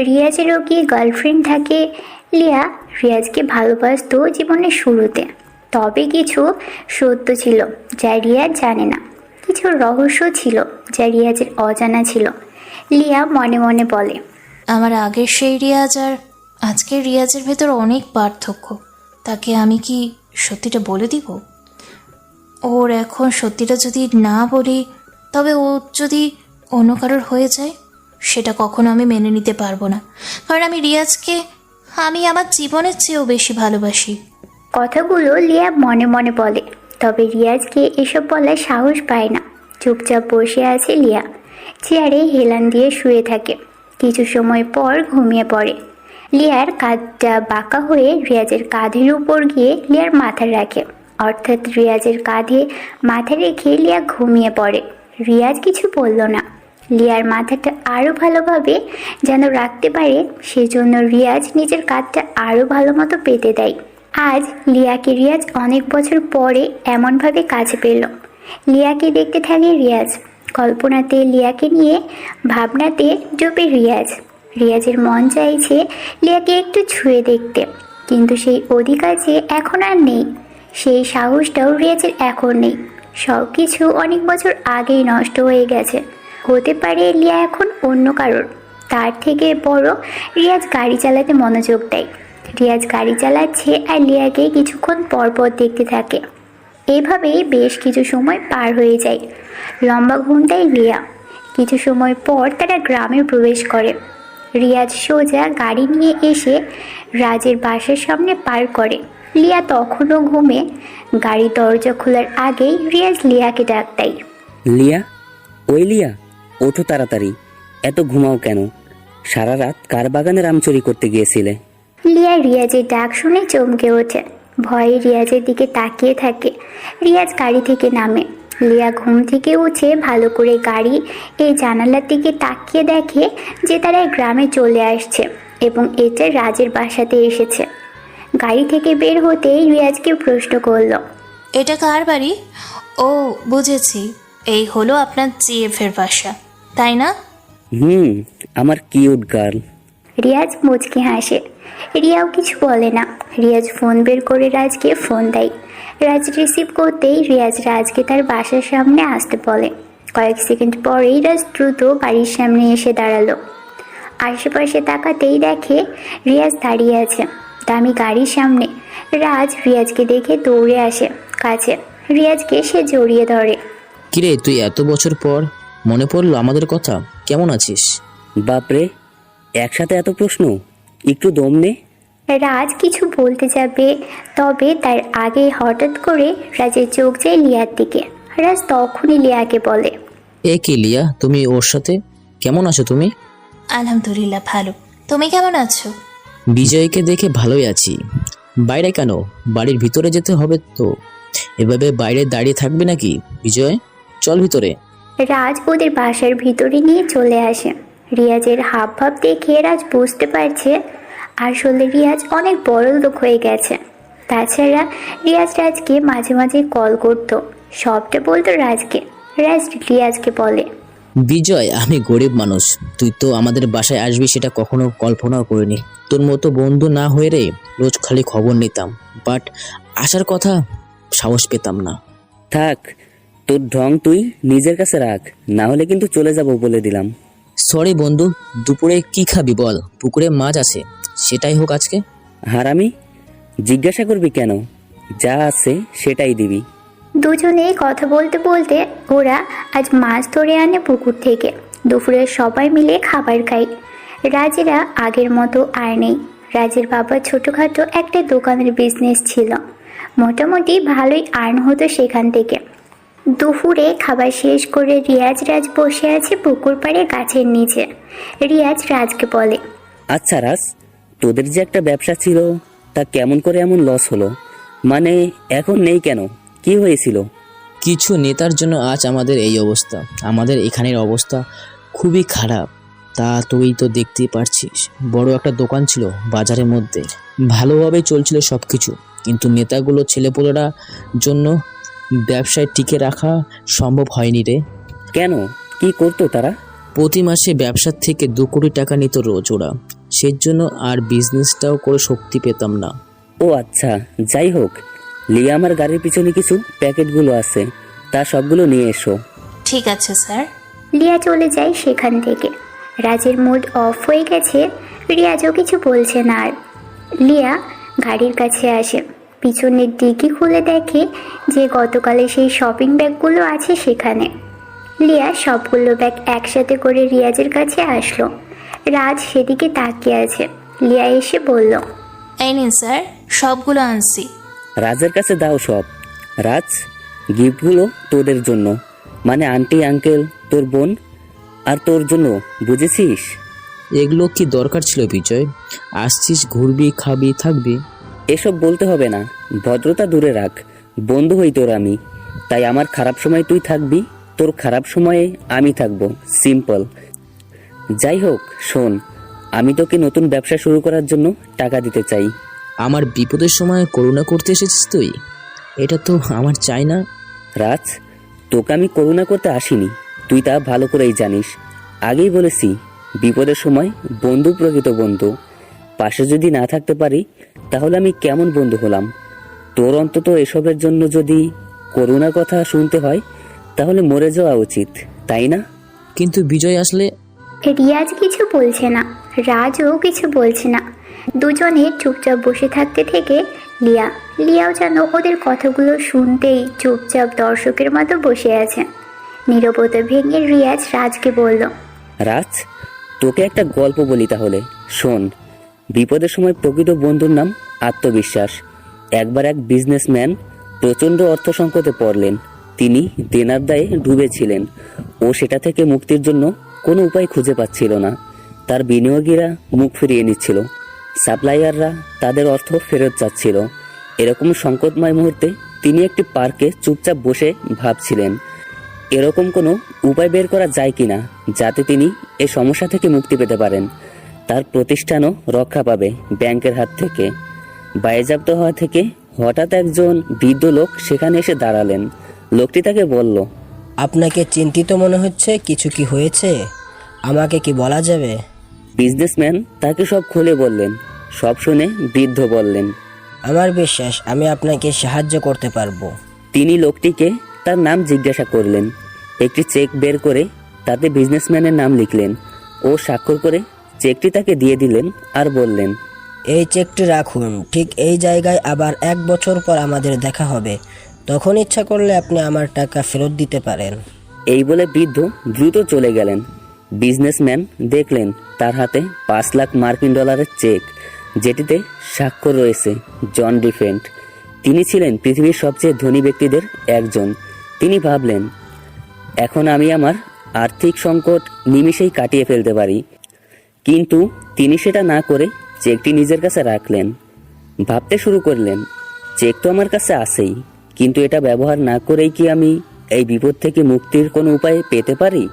রিয়াজেরও কি গার্লফ্রেন্ড থাকে? লিয়া রিয়াজকে ভালোবাসতো জীবনের শুরুতে, তবে কিছু সত্য ছিল যা রিয়াজ জানে না, কিছু রহস্য ছিল যা রিয়াজের অজানা ছিল। লিয়া মনে মনে বলে, আমার আগের সেই রিয়াজ আর আজকের রিয়াজের ভেতর অনেক পার্থক্য। তাকে আমি কি সত্যিটা বলে দিব? ওর এখন সত্যিটা যদি না বলি, তবে ও যদি অন্য কারোর হয়ে যায়, সেটা কখনো আমি মেনে নিতে পারবো না। কারণ আমি রিয়াজকে আমি আমার জীবনের চেয়েও বেশি ভালোবাসি। কথাগুলো লিয়া মনে মনে বলে, তবে রিয়াজকে এসব বলার সাহস পায় না। চুপচাপ বসে আছে লিয়া, চেয়ারে হেলান দিয়ে শুয়ে থাকে। কিছু সময় পর ঘুমিয়ে পড়ে। লিয়ার কাঁধটা বাঁকা হয়ে রিয়াজের কাঁধের উপর গিয়ে লিয়ার মাথা রাখে, অর্থাৎ রিয়াজের কাঁধে মাথা রেখে লিয়া ঘুমিয়ে পড়ে। রিয়াজ কিছু বলল না। লিয়ার মাথাটা আরও ভালোভাবে যেন রাখতে পারে, সেজন্য রিয়াজ নিজের কাঁধটা আরও ভালো মতো পেতে দেয়। আজ লিয়াকে রিয়াজ অনেক বছর পরে এমনভাবে কাছে পেল। লিয়াকে দেখতে থাকে রিয়াজ, কল্পনাতে লিয়াকে নিয়ে, ভাবনাতে ডুবে রিয়াজের মন চাইছে লিয়াকে একটু ছুঁয়ে দেখতে, কিন্তু সেই অধিকার যে এখন আর নেই। সেই সাহসটাও রিয়াজের এখন নেই। সব কিছু অনেক বছর আগেই নষ্ট হয়ে গেছে। হতে পারে লিয়া এখন অন্য কারোর। তার থেকে বড় রিয়াজ গাড়ি চালাতে মনোযোগ দেয়। রিয়াজ গাড়ি চালাচ্ছে আর লিয়াকে কিছুক্ষণ পরপর দেখতে থাকে। এভাবেই বেশ কিছু সময় পার হয়ে যায়। লম্বা ঘুম দেয় লিয়া। কিছু সময় পর তারা গ্রামে প্রবেশ করে। রিয়াজ সোজা গাড়ি নিয়ে এসে রাজের বাসার সামনে পার্ক করে। লিয়া তখনও ঘুমে। গাড়ির দরজা খোলার আগেই রিয়াজ লিয়াকে ডাক দেয়। লিয়া, ওই লিয়া, ওঠো তাড়াতাড়ি, এত ঘুমাও কেন? সারা রাত কার বাগানের আম চুরি করতে গিয়েছিলে? লিয়া রিয়াজের ডাক শুনে চমকে ওঠে। ভয়ে রিয়াজের দিকে তাকিয়ে থাকে। রিয়াজ গাড়ি থেকে নামে। লিয়া ঘুম থেকে উঠে ভালো করে গাড়ি এই জানালার দিকে তাকিয়ে দেখে যে তারা গ্রামে চলে আসছে এবং এটা রাজের বাসাতে এসেছে। গাড়ি থেকে বের হতেই রিয়াজকে প্রশ্ন করলো, এটা কার বাড়ি? ও বুঝেছি, এই হলো আপনার জিএফের বাসা, তাই না? আমার কিউট গার্ল। রিয়াজ মুচকি হাসে। রিয়াও কিছু বলে না। রিয়াজ ফোন বের করে রাজকে ফোন দেয়। রাজ রিসিভ করতেই রিয়াজ রাজকে তার বাসার সামনে আসতে বলে। কয়েক সেকেন্ড পরেই রাজ দ্রুত বাড়ির সামনে এসে দাঁড়ালো। আশেপাশে তাকাতেই দেখে রিয়াজ দাঁড়িয়ে আছে দামি গাড়ির সামনে। রাজ রিয়াজকে দেখে দৌড়ে আসে কাছে। রিয়াজকে সে জড়িয়ে ধরে। কিরে, তুই এত বছর পর মনে পড়লো আমাদের কথা? কেমন আছিস? বাপরে, একসাথে এত প্রশ্ন, একটু দম নে। রাজ কিছু বলতে যাবে, তবে তার আগে হঠাৎ করে রাজের চোখ যায় লিয়ার দিকে। রাজ তখনই লিয়াকে বলে, এ কি লিয়া, তুমি ওর সাথে? কেমন আছো তুমি? আলহামদুলিল্লাহ ভালো, তুমি কেমন আছো? বিজয়কে দেখে ভালোই আছি। বাইরে কেন? বাড়ির ভিতরে যেতে হবে তো। এভাবে বাইরে দাঁড়িয়ে থাকবে নাকি? বিজয়, চল ভিতরে। রাজ ওদের বাসার ভিতরে নিয়ে চলে আসে। রিয়াজের হাব ভাব দেখে রাজ বুঝতে পারছে আসলে রিয়াজ অনেক বড় লোক হয়ে গেছে। তাছাড়া রিয়াজ রাজকে মাঝে মাঝে কল করতো, সবটা বলতো রাজকে। রাজ রিয়াজকে বলে, বিজয়, আমি গরিব মানুষ, তুই তো আমাদের বাসায় আসবি সেটা কখনো কল্পনাও করিনি। তোর মতো বন্ধু না হয়ে রে রোজ খালি খবর নিতাম, বাট আসার কথা সাহস পেতাম না। থাক, তোর ঢং তুই নিজের কাছে রাখ, না হলে কিন্তু চলে যাব বলে দিলাম। সরি বন্ধু, দুপুরে কি খাবি বল? পুকুরে মাছ আছে, সেটাই হোক আজকে। হারামি, জিজ্ঞাসা করবি কেন? যা আছে সেটাই দিবি। দুজনে কথা বলতে বলতে ওরা আজ মাছ ধরে আনে পুকুর থেকে। দুপুরে সবাই মিলে খাবার খায়। রাজেরা আগের মতো আর নেই। রাজের বাবার ছোটোখাটো একটা দোকানের বিজনেস ছিল, মোটামুটি ভালোই আর্ন হতো সেখান থেকে। দুপুরে খাবার শেষ করে রিয়াজ রাজ বসে আছে পুকুর পাড়ে গাছের নিচে। রিয়াজ রাজকে বলে, আচ্ছা রাজ, তোদের যে একটা ব্যবসা ছিল তা কেমন করে এমন লস হলো? মানে এখন নেই কেন? কি হয়েছিল? কিছু নেতার জন্য আজ আমাদের এই অবস্থা। আমাদের এখানের অবস্থা খুবই খারাপ, তা তুই তো দেখতেই পারছিস। বড় একটা দোকান ছিল বাজারের মধ্যে, ভালোভাবে চলছিল সব কিছু, কিন্তু নেতাগুলো ছেলেপুলেরা জন্য ব্যবসায় টিকে রাখা সম্ভব হয়নি রে। কেন, কি করতো তারা? প্রতি মাসে ব্যবসার থেকে 2 কোটি টাকা নিত রোজ ওরা, সেজন্য আর বিজনেসটাও করে শক্তি পেতাম না। ও আচ্ছা, যাই হোক, লিয়া আমার গাড়ির পিছনে কিছু প্যাকেটগুলো আছে, তা সবগুলো নিয়ে এসো। ঠিক আছে স্যার। লিয়া চলে যায় সেখান থেকে। রাজের মুড অফ হয়ে গেছে। রিয়াজও কিছু বলছে না আর। লিয়া গাড়ির কাছে আসে, পিছনের ডিকি খুলে দেখে যে গতকালে সেই শপিং ব্যাগগুলো আছে সেখানে। লিয়া সবগুলো ব্যাগ একসাথে করে রিয়াজের কাছে আসলো। রাজ সেদিকে তাকিয়ে আছে। লিয়া এসে বলল, এই নিন স্যার, সবগুলো আনছি। রাজের কাছে দাও সব। রাজ, গিফটগুলো তোদের জন্য, মানে আন্টি আঙ্কেল, তোর বোন আর তোর জন্য, বুঝেছিস? এগুলো কি দরকার ছিল বিজয়? আসছিস, ঘুরবি, খাবি, থাকবি। এসব বলতে হবে না, ভদ্রতা দূরে রাখ। বন্ধু হই তোর আমি, তাই আমার খারাপ সময় তুই থাকবি, তোর খারাপ সময়ে আমি থাকবো, সিম্পল। যাই হোক শোন, আমি তোকে নতুন ব্যবসা শুরু করার জন্য টাকা দিতে চাই। আমার বিপদের সময় করুণা করতে এসেছিস তুই? এটা তো আমার চাই না। রাজ, তোকে আমি করুণা করতে আসিনি, তুই তা ভালো করেই জানিস। আগেই বলেছি, বিপদের সময় বন্ধু প্রকৃত বন্ধু। পাশে যদি না থাকতে পারি তাহলে আমি কেমন বন্ধু হলাম? তোর অন্তত এসবের জন্য যদি করুণার কথা শুনতে হয় তাহলে মরে যাওয়া উচিত, তাই না? কিন্তু বিজয় আসলে। রিয়াজ কিছু বলছে না, রাজও কিছু বলছে না। দুজনে চুপচাপ বসে থাকতে থেকে লিয়াও যেন ওদের কথাগুলো শুনতেই চুপচাপ দর্শকের মতো বসে আছে। নীরবতা ভেঙে রিয়াজ রাজকে বলল, রাজ, তোকে একটা গল্প বলি তাহলে, শোন। বিপদের সময় প্রকৃত বন্ধুর নাম আত্মবিশ্বাস। একবার এক বিজনেসম্যান প্রচণ্ড অর্থ সংকটে পড়লেন। তিনি দেনার দায়ে ডুবেছিলেন। ও সেটা থেকে মুক্তির জন্য কোনো উপায় খুঁজে পাচ্ছিল না। তার বিনিয়োগীরা মুখ ফিরিয়ে নিচ্ছিল, সাপ্লায়াররা তাদের অর্থ ফেরত চাচ্ছিল। এরকম সংকটময় মুহূর্তে তিনি একটি পার্কে চুপচাপ বসে ভাবছিলেন এরকম কোনো উপায় বের করা যায় কিনা যাতে তিনি এই সমস্যা থেকে মুক্তি পেতে পারেন। তার প্রতিষ্ঠানও রক্ষা পাবে ব্যাংকের হাত থেকে। বাজেয়াপ্ত হওয়া থেকে হঠাৎ একজন বৃদ্ধ লোক সেখানে এসে দাঁড়ালেন। লোকটি তাকে বলল, আপনাকে চিন্তিত মনে হচ্ছে, কিছু কি হয়েছে? আমাকে কি বলা যাবে? বিজনেসম্যান তাকে সব খুলে বললেন। সব শুনে বৃদ্ধ বললেন, আমার বিশ্বাস আমি আপনাকে সাহায্য করতে পারবো। তিনি লোকটিকে তার নাম জিজ্ঞাসা করলেন। একটি চেক বের করে তাতে বিজনেসম্যানের নাম লিখলেন ও স্বাক্ষর করে চেকটি তাকে দিয়ে দিলেন আর বললেন, এই চেকটি রাখুন, ঠিক এই জায়গায় আবার 1 বছর পর আমাদের দেখা হবে, তখন ইচ্ছা করলে আপনি আমার টাকা ফেরত দিতে পারেন। এই বলে বৃদ্ধ দ্রুত চলে গেলেন। বিজনেসম্যান দেখলেন তার হাতে 5 লাখ মার্কিন ডলারের চেক, যেটিতে স্বাক্ষর রয়েছে জন ডিফেন্ট। তিনি ছিলেন পৃথিবীর সবচেয়ে ধনী ব্যক্তিদের একজন। তিনি ভাবলেন, এখন আমি আমার আর্থিক সংকট নিমিষেই কাটিয়ে ফেলতে পারি। কিন্তু তিনি সেটা না করে চেকটি নিজের কাছে রাখলেন। ভাবতে শুরু করলেন, চেক তো আমার কাছে আছেই, কিন্তু এটা ব্যবহার না করেই কি আমি এই বিপদ থেকে মুক্তির কোনো উপায় পেতে পারি?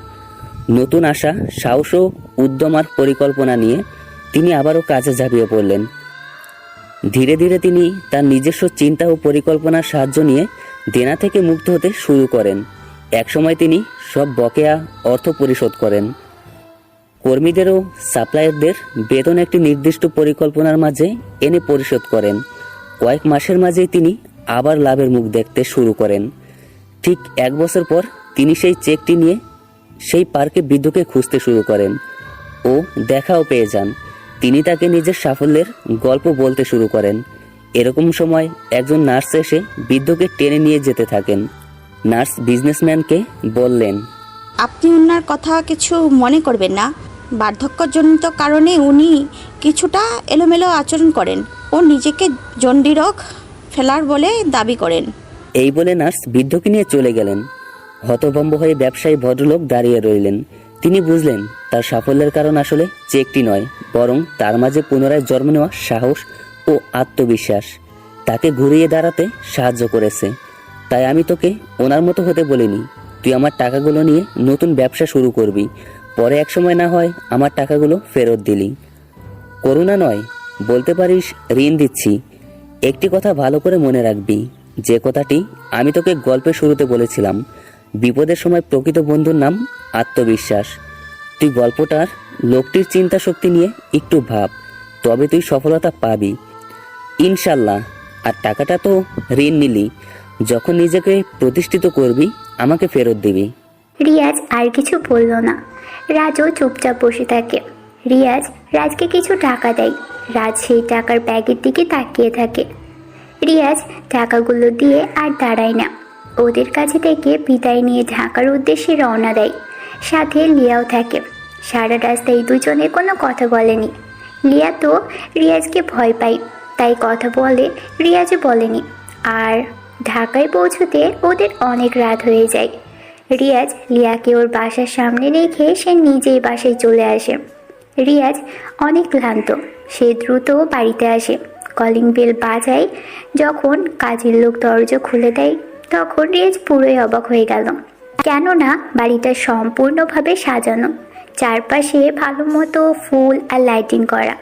নতুন আশা, সাহস ও উদ্যম আর পরিকল্পনা নিয়ে তিনি আবারও কাজে ঝাঁপিয়ে পড়লেন। ধীরে ধীরে তিনি তার নিজস্ব চিন্তা ও পরিকল্পনার সাহায্য নিয়ে দেনা থেকে মুক্ত হতে শুরু করেন। একসময় তিনি সব বকেয়া অর্থ পরিশোধ করেন। কর্মীদের ও সাপ্লায়ারদের বেতন একটি নির্দিষ্ট পরিকল্পনার মাঝে এনে পরিশোধ করেন। কয়েক মাসের মাঝেই তিনি আবার লাভের মুখ দেখতে শুরু করেন। ঠিক 1 বছর পর তিনি সেই চেকটি নিয়ে সেই পার্কে বৃদ্ধকে খুঁজতে শুরু করেন ও দেখাও পেয়ে যান। তিনি তাকে নিজের সাফল্যের গল্প বলতে শুরু করেন। এরকম সময় একজন নার্স এসে বৃদ্ধকে টেনে নিয়ে যেতে থাকেন। নার্স বিজনেসম্যানকে বললেন, আপনি ওনার কথা কিছু মনে করবেন না। বার্ধক্যজনিত কারণে উনি কিছুটা এলোমেলো আচরণ করেন ও নিজেকে জন্ডিরোগ ফেলার বলে দাবি করেন। এই বলে নার্স বৃদ্ধকে নিয়ে চলে গেলেন। হতভম্ব হয়ে ব্যবসায়ী ভদ্রলোক দাঁড়িয়ে রইলেন। তিনি বুঝলেন তার সাফল্যের কারণ আসলে চেকটি নয়, বরং তার মাঝে পুনরায় জন্ম নেওয়া সাহস ও আত্মবিশ্বাস তাকে ঘুরিয়ে দাঁড়াতে সাহায্য করেছে। তাই আমি তোকে ওনার মতো হতে বলিনি। তুই আমার টাকাগুলো নিয়ে নতুন ব্যবসা শুরু করবি, পরে একসময় না হয় আমার টাকাগুলো ফেরত দিলি। করুণা নয়, বলতে পারিস ঋণ দিচ্ছি। একটি কথা ভালো করে মনে রাখবি, যে কথাটি আমি তোকে গল্পের শুরুতে বলেছিলাম, বিপদের সময় প্রকৃত বন্ধুর নাম আত্মবিশ্বাস। তুই গল্পটার লোকটির চিন্তা শক্তি নিয়ে একটু ভাব, তবে তুই সফলতা পাবি ইনশাল্লাহ। আর টাকাটা তো ঋণ নিলি, যখন নিজেকে প্রতিষ্ঠিত করবি আমাকে ফেরত দিবি। রিয়াজ আর কিছু বলল না। রাজও চুপচাপ বসে থাকে। রিয়াজ রাজকে কিছু টাকা দেয়। রাজ সেই টাকার ব্যাগের দিকে তাকিয়ে থাকে। রিয়াজ টাকাগুলো দিয়ে আর দাঁড়ায় না, ওদের কাছে থেকে বিদায় নিয়ে ঢাকার উদ্দেশ্যে রওনা দেয়। সাথে লিয়াও থাকে। সারা রাস্তায় দুজনে কোনো কথা বলেনি। লিয়া তো রিয়াজকে ভয় পায়, তাই কথা বলে রিয়াজও বলেনি। আর ঢাকায় পৌঁছতে ওদের অনেক রাত হয়ে যায়। রিয়াজ লিয়াকে ওর বাসার সামনে রেখে সে নিজেই বাসায় চলে আসে। রিয়াজ অনেক ক্লান্ত, সে দ্রুত বাড়িতে আসে। কলিং বেল বাজায়। যখন কাজের লোক দরজা খুলে দেয় তখন রিয়াজ পুরোই অবাক হয়ে গেল, কেননা বাড়িটা সম্পূর্ণভাবে সাজানো, চারপাশে ভালো মতো ফুল আর লাইটিং করা।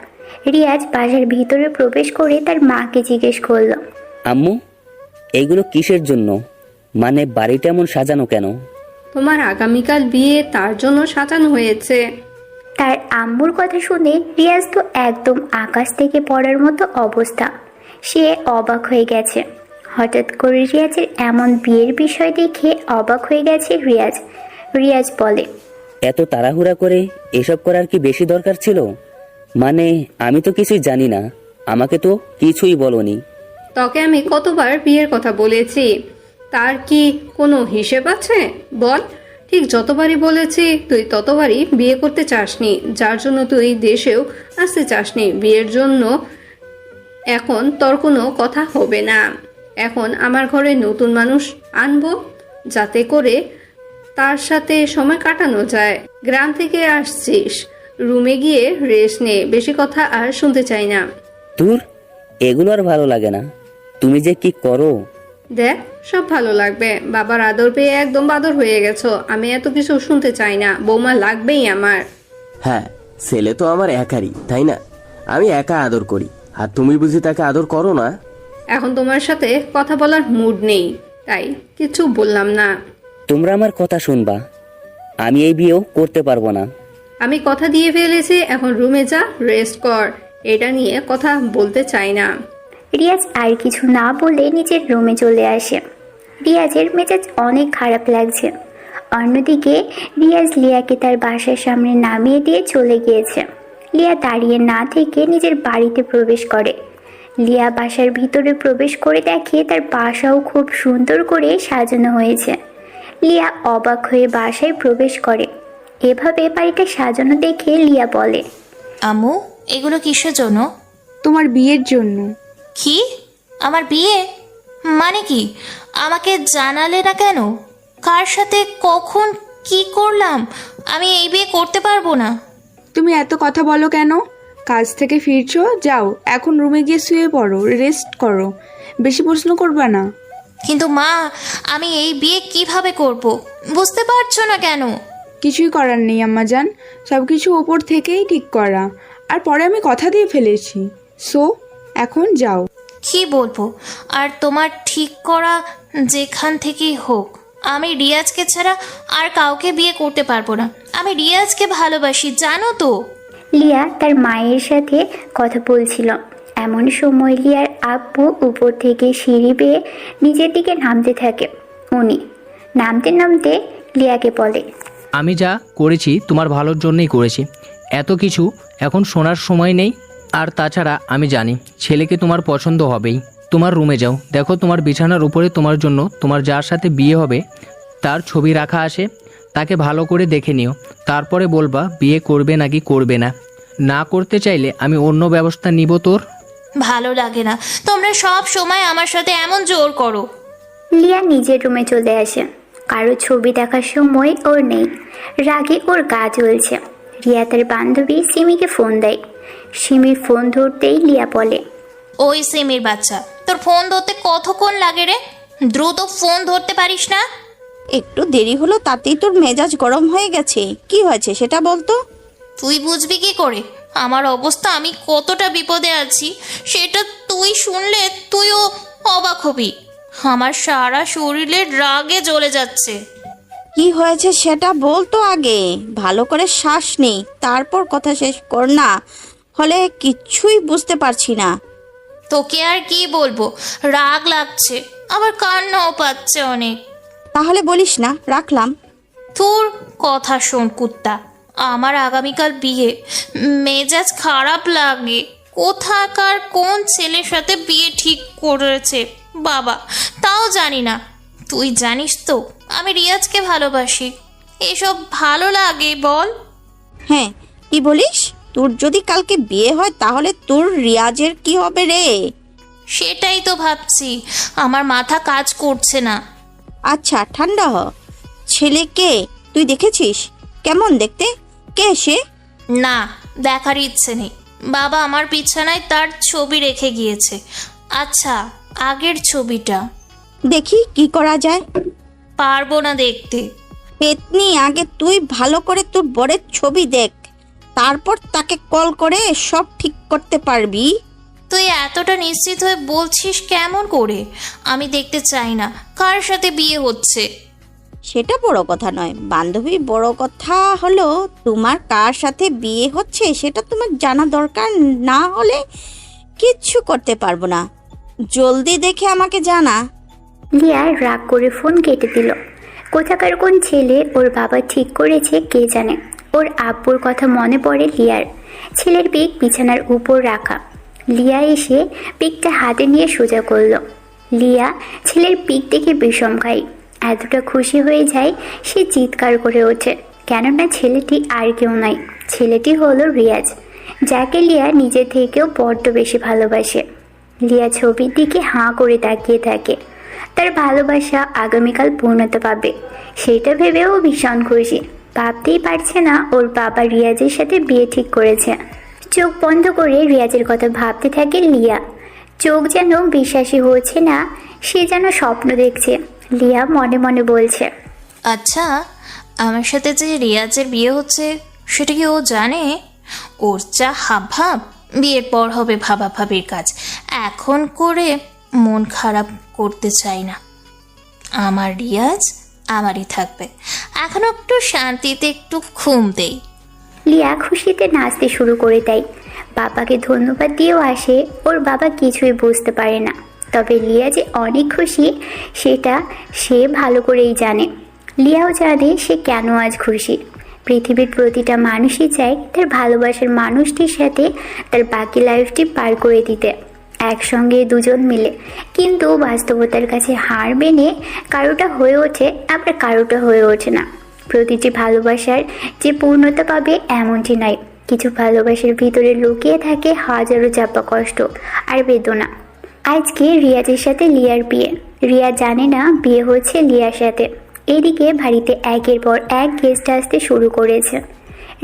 রিয়াজ বাসার ভিতরে প্রবেশ করে তার মাকে জিজ্ঞেস করলো, আম্মু, এইগুলো কিসের জন্য? মানে বাড়িটা এমন সাজানো কেন? তোমার আগামীকাল বিয়ে, তার জন্য সাজানো হয়েছে। তার আম্মুর কথা শুনে রিয়াজ তো একদম আকাশ থেকে পড়ার মতো অবস্থা। সে অবাক হয়ে গেছে। হঠাৎ করে রিয়াজের এমন বিয়ের বিষয় দেখে অবাক হয়ে গেছে রিয়াজ। রিয়াজ বলে, এত তাড়াহুড়া করে এসব করার কি বেশি দরকার ছিল? মানে আমি তো কিছুই জানি না, আমাকে তো কিছুই বলনি। তোকে আমি কতবার বিয়ের কথা বলেছি, তার কি কোনো হিসেব আছে বল? ঠিক যতবারই বলেছি তুই ততবারই বিয়ে করতে চাসনি, যার জন্য তুই দেশেও আসতে চাসনি। বিয়ের জন্য এখন তোর কোনো কথা হবে না। এখন আমার ঘরে নতুন মানুষ আনবো, যাতে করে তার সাথে সময় কাটানো যায়। গ্রাম থেকে আসছিস, রুমে গিয়ে রেস্ট নে, বেশি কথা আর শুনতে চাই না। তোর এগুলো আর ভালো লাগে না। তুমি যে কি করো। দেখ, সব ভালো লাগবে। বাবার আদর পেয়ে একদম বাদর হয়ে গেছো। আমি এত কিছু শুনতে চাই না, বৌমা লাগবেই আমার। হ্যাঁ, ছেলে তো আমার একারই, তাই না? আমি একা আদর করি, আর তুমি বুঝি তাকে আদর করো না? এখন তোমার সাথে কথা বলার মুড নেই, তাই কিছু বললাম না। তোমরা আমার কথা শুনবা, আমি এই বিয়েও করতে পারবো না। আমি কথা দিয়ে ফেলেছি, এখন রুমে যা, রেস্ট কর। এটা নিয়ে কথা বলতে চাই না। রিয়াজ আর কিছু না বলে নিজের রুমে চলে আসে। রিয়াজের মেজাজ অনেক খারাপ লাগছে। অন্যদিকে রিয়াজ লিয়াকে তার বাসার সামনে নামিয়ে দিয়ে চলে গিয়েছে। লিয়া দাঁড়িয়ে না থেকে নিজের বাড়িতে প্রবেশ করে। লিয়া বাসার ভিতরে প্রবেশ করে দেখে তার বাসাও খুব সুন্দর করে সাজানো হয়েছে। লিয়া অবাক হয়ে বাসায় প্রবেশ করে। এভাবে বাড়িটা সাজানো দেখে লিয়া বলে, আম্মু, এগুলো কিসের জন্য? তোমার বিয়ের জন্য। কি? আমার বিয়ে? মানে কি? আমাকে জানালে না কেন? কার সাথে কখন কি করলাম? আমি এই বিয়ে করতে পারবো না। তুমি এত কথা বলো কেন? কাজ থেকে ফিরছো, যাও এখন রুমে গিয়ে শুয়ে পড়ো, রেস্ট করো, বেশি প্রশ্ন করবা না। কিন্তু মা, আমি এই বিয়ে কিভাবে করব? বুঝতে পারছো না কেন? কিছুই করার নেই আম্মাজান, সব কিছু ওপর থেকেই ঠিক করা। আর পরে আমি কথা দিয়ে ফেলেছি, সো এখন যাও। কি বলবো? আর তোমার ঠিক করা যেখান থেকেই হোক, আমি রিয়াজকে ছাড়া আর কাউকে বিয়ে করতে পারবো না। আমি রিয়াজকে ভালোবাসি, জানো তো। লিয়া তার মায়ের সাথে কথা বলছিল। এমন সময় লিয়ার আব্বু উপর থেকে সিঁড়ি বেয়ে নিচের দিকে নামতে থাকে। উনি নামতে নামতে লিয়াকে বলে, আমি যা করেছি তোমার ভালোর জন্যই করেছি। এত কিছু এখন শোনার সময় নেই। আর তাছাড়া আমি জানি ছেলেকে তোমার পছন্দ হবেই। তোমার রুমে যাও, দেখো তোমার বিছানার উপরে তোমার জন্য তোমার যার সাথে বিয়ে হবে তার ছবি রাখা আছে। তাকে ভালো করে দেখে নিও, তারপরে বলবা বিয়ে করবে নাকি করবে না। না করতে চাইলে আমি অন্য ব্যবস্থা নিব। তোর ভালো লাগে না তোমরা সব সময় আমার সাথে এমন জোর করো। লিয়া নিজের রুমে চলে আসে। কারো ছবি দেখার সময় ওর নেই। রাগে ওর গা জ্বলছে। রিয়া তার বান্ধবী সিমিকে ফোন দেয়। সিমির ফোন ধরতেই লিয়া বলে, ওই সিমির বাচ্চা, তোর ফোন ধরতে কতক্ষণ লাগে রে? দ্রুত ফোন ধরতে পারিস না? একটু দেরি হলো তাতেই তোর মেজাজ গরম হয়ে গেছে। কি হয়েছে সেটা বলতো। তুই বুঝবি কি করে আমার অবস্থা? আমি কতটা বিপদে আছি সেটা তুই শুনলে তুইও অবাক হবি। আমার সারা শরীরে রাগে জ্বলে যাচ্ছে। কি হয়েছে সেটা বলতো আগে। ভালো করে শ্বাস নেই, তারপর কথা শেষ কর না, হলে কিচ্ছুই বুঝতে পারছি না। তোকে আর কি বলবো, রাগ লাগছে, আবার কান্নাও পাচ্ছে অনেক। তাহলে বলিস না, রাখলাম। তোর কথা শোন কুত্তা, আমার আগামীকাল বিয়ে। মেজাজ খারাপ লাগে। কোথাকার কোন ছেলের সাথে বিয়ে ঠিক করেছে বাবা, তাও জানি না। তুই জানিস তো আমি রিয়াজকে ভালোবাসি। এসব ভালো লাগে বল? হ্যাঁ, কি বলিস? তোর যদি কালকে বিয়ে হয় তাহলে তোর রিয়াজের কি হবে রে? সেটাই তো ভাবছি, আমার মাথা কাজ করছে না। আচ্ছা ঠান্ডা হ। ছেলেকে তুই দেখেছিস? কেমন দেখতে? কে সে? না, দেখার ইচ্ছে নেই। বাবা আমার বিছানায় তার ছবি রেখে গিয়েছে। আচ্ছা, আগের ছবিটা দেখি কি করা যায়। পারবো না দেখতে। পেতনি, আগে তুই ভালো করে তোর বরের ছবি দেখ, তারপর তাকে কল করে সব ঠিক করতে পারবি। তুই এতটা নিশ্চিত হয়ে বলছিস কেমন করে? আমি দেখতে চাই না কার সাথে বিয়ে হচ্ছে। সেটা বড় কথা নয় বান্ধবী, বড় কথা হলো তোমার কার সাথে বিয়ে হচ্ছে সেটা তোমার জানা দরকার। না হলে কিচ্ছু করতে পারবো না। জলদি দেখে আমাকে জানা। লিয়া রাগ করে ফোন কেটে দিল। কোথাকার কোন ছেলে ওর বাবা ঠিক করেছে কে জানে। ওর আব্বুর কথা মনে পড়ে লিয়ার। ছেলের পিক বিছানার উপর রাখা। লিয়া এসে পিকটা হাতে নিয়ে সোজা করলো। লিয়া ছেলের পিক দেখে বিষম খায়। এতটা খুশি হয়ে যায় সে চিৎকার করে ওঠে, কেননা ছেলেটি আর কেউ নয়, ছেলেটি হলো রিয়াজ, যাকে লিয়া নিজে থেকেও বড্ড বেশি ভালোবাসে। লিয়া ছবির দিকে হাঁ করে তাকিয়ে থাকে। তার ভালোবাসা আগামীকাল পূর্ণতা পাবে, সেটা ভেবেও ভীষণ খুশি। ভাবতেই পারছে না ওর বাবা রিয়াজের সাথে বিয়ে ঠিক করেছে। চোখ বন্ধ করে রিয়াজের কথা ভাবতে থাকে লিয়া। চোখ যেন বিশ্বাসই হচ্ছে না, সে যেন স্বপ্ন দেখছে। লিয়া মনে মনে বলছে, আচ্ছা, আমার সাথে যে রিয়াজের বিয়ে হচ্ছে সেটা কি ও জানে? ওর যা হাবভাব, বিয়ের পর হবে ভাবাভাবির কাজ। এখন করে মন খারাপ করতে চাই না। আমার রিয়াজ আমারই থাকবে। এখন একটু শান্তিতে একটু ঘুম দেই। লিয়া খুশিতে নাচতে শুরু করে দেয়। বাবাকে ধন্যবাদ দিয়েও আসে। ওর বাবা কিছুই বুঝতে পারে না, তবে লিয়া যে অনেক খুশি সেটা সে ভালো করেই জানে। লিয়াও জানে সে কেন আজ খুশি। পৃথিবীর প্রতিটা মানুষই চায় তার ভালোবাসার মানুষটির সাথে তার বাকি লাইফটি পার করে দিতে, একসঙ্গে দুজন মিলে। কিন্তু বাস্তবতার কাছে হার মেনে কারোটা হয়ে ওঠে, আবার কারোটা হয়ে ওঠে না। প্রতিটি ভালোবাসার যে পূর্ণতা পাবে এমনটি নয়। কিছু ভালোবাসার ভিতরে লুকিয়ে থাকে হাজারো চাপা কষ্ট আর বেদনা। আজকে রিয়াজের সাথে লিয়ার বিয়ে। রিয়া জানে না বিয়ে হচ্ছে লিয়ার সাথে। এদিকে বাড়িতে একের পর এক গেস্ট আসতে শুরু করেছে।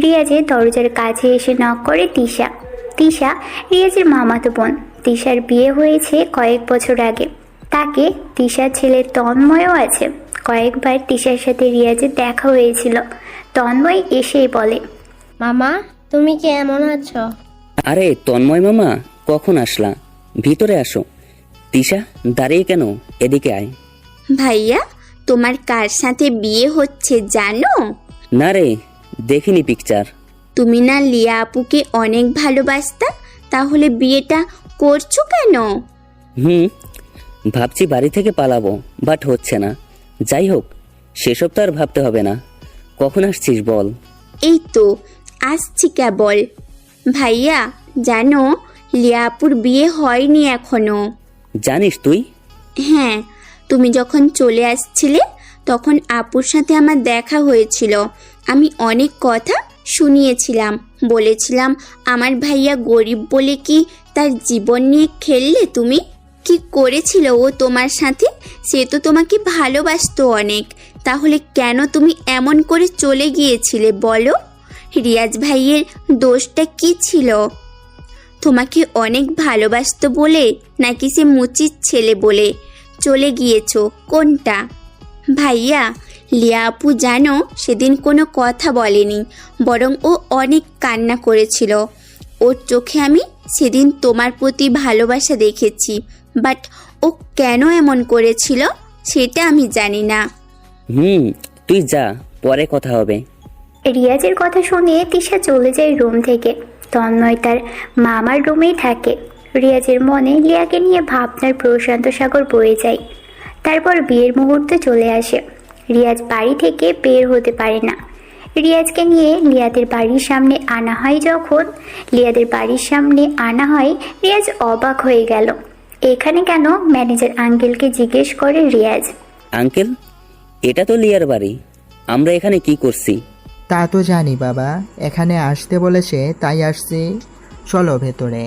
রিয়াজের দরজার কাছে এসে নক করে তিশা। তিশা রিয়াজের মামাতো বোন। তিশার বিয়ে হয়েছে কয়েক বছর আগে। তাকে তিশার ছেলে তন্ময়ও আছে। কয়েকবার তিশার সাথে রিয়াজের দেখা হয়েছিল। তন্ময় এসেই বলে, মামা তুমি কেমন আছো? আরে তন্ময় মামা, কখন আসলা? ভিতরে আসো। তিশা, দাঁড়িয়ে কেন? এদিকে আয়। ভাইয়া, তোমার কার সাথে বিয়ে হচ্ছে জানো? না রে, দেখিনি পিকচার। তুমি না লিয়া আপুকে অনেক ভালোবাসতা, তাহলে বিয়েটা করছো কেন? ভাবছি বাড়ি থেকে পালাবো, বাট হচ্ছে না। যাই হোক, সেসব তো আর ভাবতে হবে না। কখন আসছিস বল? এই তো আসছি কেবল। ভাইয়া জানো, লিয়া আপুর বিয়ে হয়নি এখনো। জানিস তুই? হ্যাঁ, তুমি যখন চলে আসছিলে তখন আপুর সাথে আমার দেখা হয়েছিল। আমি অনেক কথা শুনিয়েছিলাম, বলেছিলাম আমার ভাইয়া গরিব বলে কি তার জীবন নিয়ে খেললে তুমি? কি করেছিল ও তোমার সাথে? সে তো তোমাকে ভালোবাসতো অনেক, তাহলে কেন তুমি এমন করে চলে গিয়েছিলে বলো? রিয়াজ ভাইয়ের দোষটা কি ছিল? তোমাকে অনেক ভালোবাসতো বলে, নাকি সে মুচির ছেলে বলে চলে গিয়েছো? কোনটা? ভাইয়া, লিয়া আপু জানো সেদিন কোনো কথা বলেনি, বরং ও অনেক কান্না করেছিল। ওর চোখে আমি সেদিন তোমার প্রতি ভালোবাসা দেখেছি, বাট ও কেন এমন করেছিল সেটা আমি জানি না। তুই যা, পরে কথা হবে। রিয়াজের কথা শুনে তিশা চলে যায় রুম থেকে। তন্ময় তার মামার রুমেই থাকে। রিয়াজের মনে লিয়াকে নিয়ে ভাবনার প্রশান্ত সাগর বয়ে যায়। তারপর বিয়ের মুহূর্তে চলে আসে। রিয়াজ বাড়ি থেকে বের হতে পারে না। রিয়াজকে নিয়ে লিয়াদের বাড়ির সামনে আনা হয়। যখন লিয়াদের বাড়ির সামনে আনা হয়, রিয়াজ অবাক হয়ে গেল। এখানে কেন? ম্যানেজার আঙ্কেলকে জিজ্ঞেস করে রিয়াজ। আঙ্কেল, এটা তো লিয়ার বাড়ি, আমরা এখানে কি করছি? তা তো জানি বাবা, এখানে আসতে বলেছে তাই আসছি, চলো ভেতরে।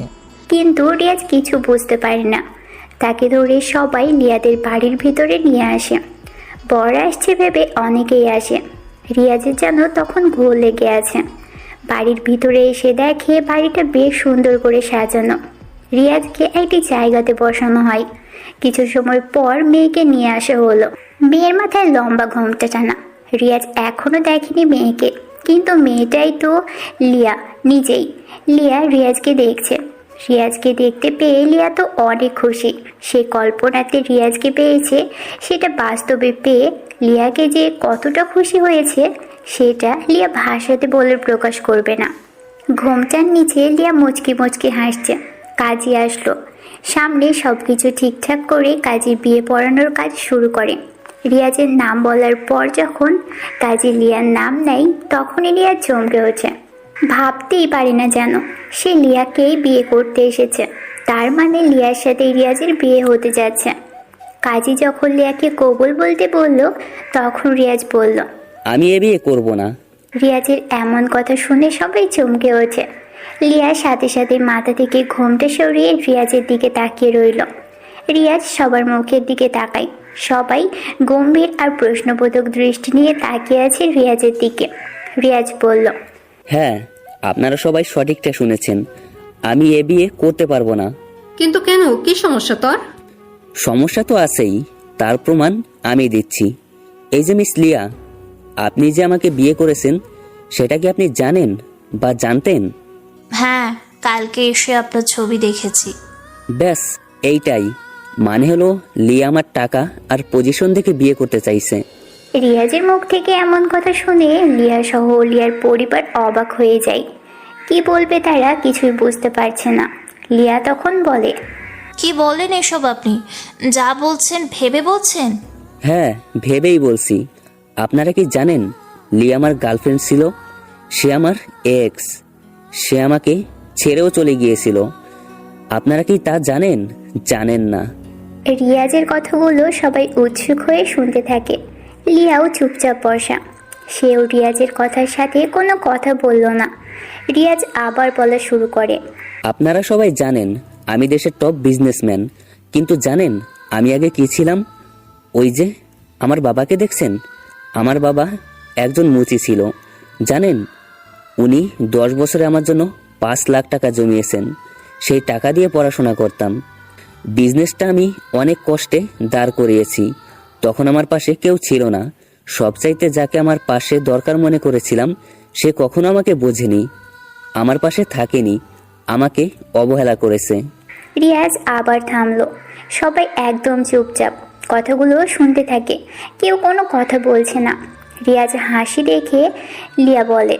কিন্তু রিয়াজ কিছু বুঝতে পারে না। তাকে ধরে সবাই লিয়াদের বাড়ির ভিতরে নিয়ে আসে। বর আসছে ভেবে অনেকেই আসে। রিয়াজের যেন তখন ঘোর লেগে আছে। বাড়ির ভিতরে এসে দেখে বাড়িটা বেশ সুন্দর করে সাজানো। রিয়াজকে একটি জায়গাতে বসানো হয়। কিছু সময় পর মেয়েকে নিয়ে আসা হলো। মেয়ের মাথায় লম্বা ঘোমটা টানা। রিয়াজ এখনো দেখেনি মেয়েকে, কিন্তু মেয়েটাই তো লিয়া নিজেই। লিয়া রিয়াজকে দেখছে। রিয়াজকে দেখতে পেয়ে লিয়া তো অনেক খুশি। সে কল্পনাতে রিয়াজকে পেয়েছে, সেটা বাস্তবে পেয়ে লিয়াকে যে কতটা খুশি হয়েছে সেটা লিয়া ভাষাতে বলে প্রকাশ করবে না। ঘোমটার নিচে লিয়া মুচকি মুচকি হাসছে। কাজী আসলো। সামনে সব কিছু ঠিকঠাক করে কাজীর বিয়ে পড়ানোর কাজ শুরু করে। রিয়াজের নাম বলার পর যখন কাজী লিয়ার নাম নেয়, তখনই লিয়া চমকে ওঠে। ভাবতেই পারে না যেন সে লিয়াকেই বিয়ে করতে এসেছে। তার মানে লিয়ার সাথে রিয়াজের বিয়ে হতে যাচ্ছে। কাজী যখন লিয়াকে কবুল বলতে বলল, তখন রিয়াজ বলল, আমি এ বিয়ে করব না। রিয়াজের এমন কথা শুনে সবাই চমকে ওঠে। লিয়ার সাথে সাথে মাথা থেকে ঘোমটা সরিয়ে রিয়াজের দিকে তাকিয়ে রইল। রিয়াজ সবার মুখের দিকে তাকায়। সবাই গম্ভীর আর প্রশ্নবোধক দৃষ্টি নিয়ে তাকিয়ে আছে রিয়াজের দিকে। রিয়াজ বলল, হ্যাঁ, আপনারা সবাই সঠিকটা শুনেছেন। আমি এ বিয়ে করতে পারবো না। কিন্তু কেন, কি সমস্যা তোর? সমস্যা তো আছেই, তার প্রমাণ আমি দিচ্ছি। এই যে মিস লিয়া, আপনি যে আমাকে বিয়ে করেছেন সেটা কি আপনি জানেন বা জানতেন? হ্যাঁ, কালকে এসে আপনার ছবি দেখেছি। ব্যাস এইটাই, মানে হলো লিয়া আমার টাকা আর পজিশন দেখে বিয়ে করতে চাইছে। রিয়াজের মুখ থেকে এমন কথা শুনে লিয়া সহ লিয়ার পরিবার অবাক হয়ে যায়। কি বলবে তারা কিছুই বুঝতে পারছে না। লিয়া তখন বলে, কি বলেন এসব আপনি? যা বলছেন ভেবে বলছেন? হ্যাঁ, ভেবেই বলছি। আপনারা কি জানেন লিয়া আমার গার্লফ্রেন্ড ছিল? সে আমার এক্স। সে আমাকে ছেড়েও চলে গিয়েছিল। আপনারা কি তা জানেন? জানেন না। রিয়াজের কথাগুলো সবাই উৎসুক হয়ে শুনতে থাকে। লিয়াও চুপচাপ বসা। সেও রিয়াজের কথার সাথে কোনো কথা বলল না। রিয়াজ আবার বলা শুরু করে, আপনারা সবাই জানেন আমি দেশের টপ বিজনেসম্যান, কিন্তু জানেন আমি আগে কি ছিলাম? ওই যে আমার বাবাকে দেখছেন, আমার বাবা একজন মুচি ছিল। জানেন, উনি 10 বছরে আমার জন্য 5 লাখ টাকা জমিয়েছেন। সেই টাকা দিয়ে পড়াশোনা করতাম। বিজনেসটা আমি অনেক কষ্টে দাঁড় করিয়েছি। তখন আমার পাশে কেউ ছিল না। সবচাইতে যাকে আমার পাশে দরকার মনে করেছিলাম সে কখনো আমাকে বোঝেনি, আমার পাশে থাকেনি, আমাকে অবহেলা করেছে। রিয়াজ আবার থামলো। সবাই একদম চুপচাপ কথাগুলো শুনতে থাকে। কেউ কোনো কথা বলছে না। রিয়াজ হাসি দেখে লিয়া বলে,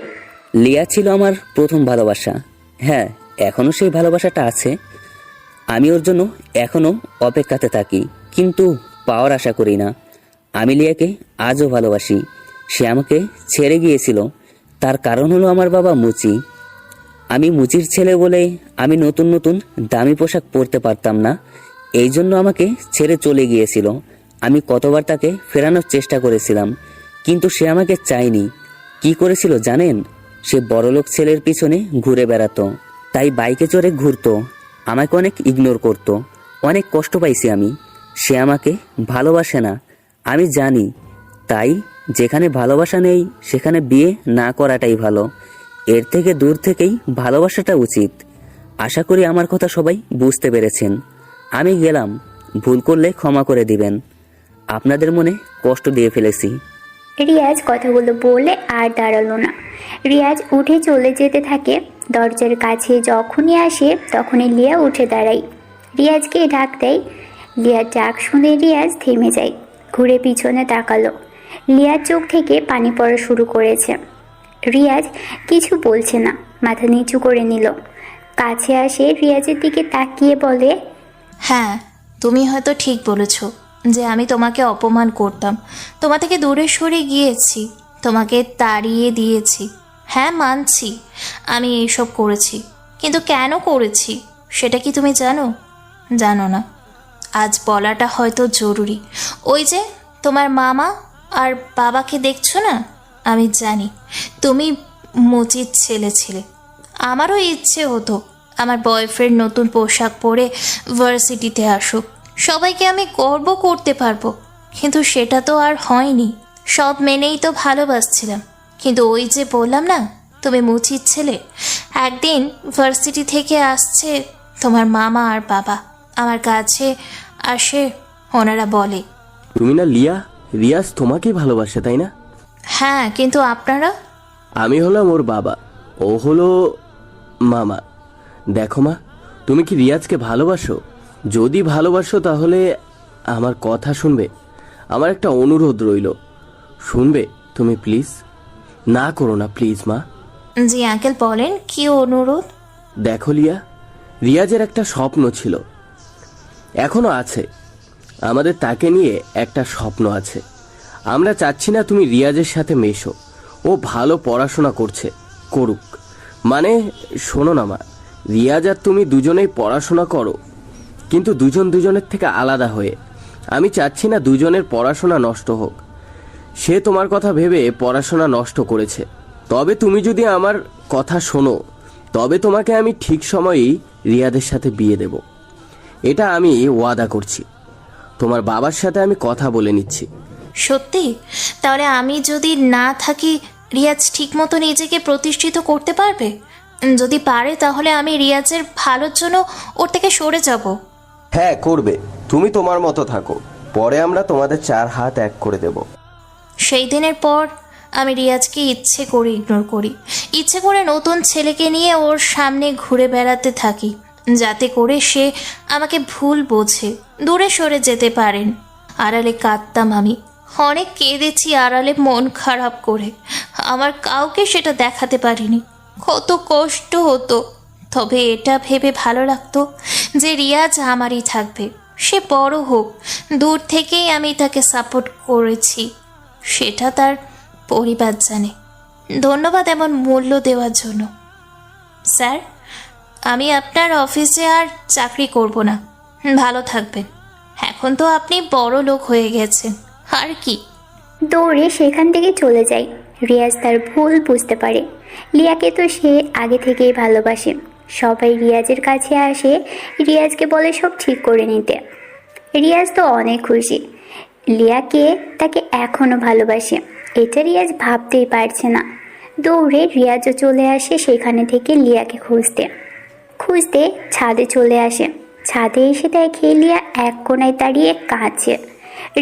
লিয়া ছিল আমার প্রথম ভালোবাসা। হ্যাঁ, এখনো সেই ভালোবাসাটা আছে। আমি ওর জন্য এখনো অপেক্ষাতে থাকি, কিন্তু পাওয়ার আশা করি না। আমি লিয়াকে আজও ভালোবাসি। সে আমাকে ছেড়ে গিয়েছিল, তার কারণ হলো আমার বাবা মুচি। আমি মুচির ছেলে বলে আমি নতুন নতুন দামি পোশাক পরতে পারতাম না, এই জন্য আমাকে ছেড়ে চলে গিয়েছিল। আমি কতবার তাকে ফেরানোর চেষ্টা করেছিলাম, কিন্তু সে আমাকে চায়নি। কি করেছিল জানেন? সে বড়লোক ছেলের পিছনে ঘুরে বেড়াতো, তাই বাইকে চড়ে ঘুরতো, আমাকে অনেক ইগনোর করতো। অনেক কষ্ট পাইছি আমি। সে আমাকে ভালোবাসে না, আমি জানি। তাই যেখানে ভালোবাসা নেই সেখানে বিয়ে না করাটাই ভালো। এর থেকে দূর থেকেই ভালোবাসাটা উচিত। আশা করি আমার কথা সবাই বুঝতে পেরেছেন। আমি গেলাম, ভুল করলে ক্ষমা করে দিবেন। আপনাদের মনে কষ্ট দিয়ে ফেলেছি। রিয়াজ কথাগুলো বলে আর দাঁড়ালো না। রিয়াজ উঠে চলে যেতে থাকে। দরজার কাছে যখনই আসে তখনই লিয়া উঠে দাঁড়ায়, রিয়াজকে ডাক দেয়। লিয়ার ডাক শুনে রিয়াজ থেমে যায়, ঘুরে পিছনে তাকালো। লিয়ার চোখ থেকে পানি পড়া শুরু করেছে। রিয়াজ কিছু বলছে না, মাথা নিচু করে নিল। কাছে আসে রিয়াজের দিকে তাকিয়ে বলে, হ্যাঁ, তুমি হয়তো ঠিক বলেছ যে আমি তোমাকে অপমান করতাম, তোমার থেকে দূরে সরে গিয়েছি, তোমাকে তাড়িয়ে দিয়েছি। হ্যাঁ, মানছি আমি এইসব করেছি, কিন্তু কেন করেছি সেটা কি তুমি জানো? জানো না। আজ বলাটা হয়তো জরুরি। ওই যে তোমার মামা আর বাবাকে দেখছো না, আমি জানি তুমি মুচির ছেলে ছিলে। আমারও ইচ্ছে হতো আমার বয়ফ্রেন্ড নতুন পোশাক পরে ভার্সিটিতে আসুক, সবাইকে আমি গর্ব করতে পারবো, কিন্তু সেটা তো আর হয়নি। সব মেনেই তো ভালোবাসছিলাম, কিন্তু ওই যে বললাম না তুমি মুচির ছেলে। একদিন ভার্সিটি থেকে আসছে তোমার মামা আর বাবা আমার কাছে আসে, ওনারা বলে, তুমি না লিয়া, রিয়াজ তোমাকেই ভালোবাসে তাই না? হ্যাঁ, কিন্তু আপনারা? আমি হলাম ওর বাবা, ও হলো মামা। দেখো মা, তুমি কি রিয়াজকে ভালোবাসো? যদি ভালোবাসো তাহলে আমার কথা শুনবে। আমার একটা অনুরোধ রইল, শুনবে তুমি প্লিজ? না করো না প্লিজ মা। জি আঙ্কেল, বলেন কি অনুরোধ? দেখো লিয়া, রিয়াজের একটা স্বপ্ন ছিল, এখনো আছে। আমাদের তাকে নিয়ে একটা স্বপ্ন আছে। আমরা চাচ্ছি না তুমি রিয়াজের সাথে মেশো। ও ভালো পড়াশোনা করছে, করুক। মানে শোনো না মা, রিয়াজ আর তুমি দুজনেই পড়াশোনা করো, কিন্তু দুজন দুজনের থেকে আলাদা হয়ে। আমি চাচ্ছি না দুজনের পড়াশোনা নষ্ট হোক। সে তোমার কথা ভেবে পড়াশোনা নষ্ট করেছে। তবে তুমি যদি আমার কথা শোনো, তবে তোমাকে আমি ঠিক সময়েই রিয়াদের সাথে বিয়ে দেব, এটা আমি ওয়াদা করছি। তোমার বাবার সাথে আমি কথা বলে নিচ্ছি। সত্যি? তাহলে আমি যদি না থাকি রিয়াজ ঠিকমতো নিজেকে প্রতিষ্ঠিত করতে পারবে? যদি পারে তাহলে আমি রিয়াজের ভালোর জন্য ওর থেকে সরে যাব। হ্যাঁ করবে, তুমি তোমার মতো থাকো, পরে আমরা তোমাদের 4 হাত এক করে দেব। সেই দিনের পর আমি রিয়াজকে ইচ্ছে করে ইগনোর করি, ইচ্ছে করে নতুন ছেলেকে নিয়ে ওর সামনে ঘুরে বেড়াতে থাকি, যাতে করে সে আমাকে ভুল বোঝে, দূরে সরে যেতে পারেন। আড়ালে কাঁদতাম আমি, অনেক কেঁদেছি আড়ালে মন খারাপ করে। আমার কাউকে সেটা দেখাতে পারিনি, কত কষ্ট হতো। তবে এটা ভেবে ভালো লাগতো যে রিয়াজ আমারই থাকবে, সে বড় হোক। দূর থেকেই আমি তাকে সাপোর্ট করেছি, সেটা তার পরিবার জানে। ধন্যবাদ এমন মূল্য দেওয়ার জন্য। স্যার, আমি আপনার অফিসে আর চাকরি করব না, ভালো থাকবেন। এখন তো আপনি বড় লোক হয়ে গেছেন, আর কি। দৌড়ে সেখান থেকে চলে যায়। রিয়াজ তার ভুল বুঝতে পারে। লিয়াকে তো সে আগে থেকেই ভালোবাসে। সবাই রিয়াজের কাছে আসে, রিয়াজকে বলে সব ঠিক করে নিতে। রিয়াজ তো অনেক খুশি, লিয়াকে তাকে এখনও ভালোবাসে। এটা রিয়াজ ভাবতেই পারছে না। দৌড়ে রিয়াজও চলে আসে সেখানে থেকে লিয়াকে খুঁজতে খুঁজতে ছাদে চলে আসে। ছাদে এসে দেখে লিয়া এক কোণায় দাঁড়িয়ে কাঁদছে।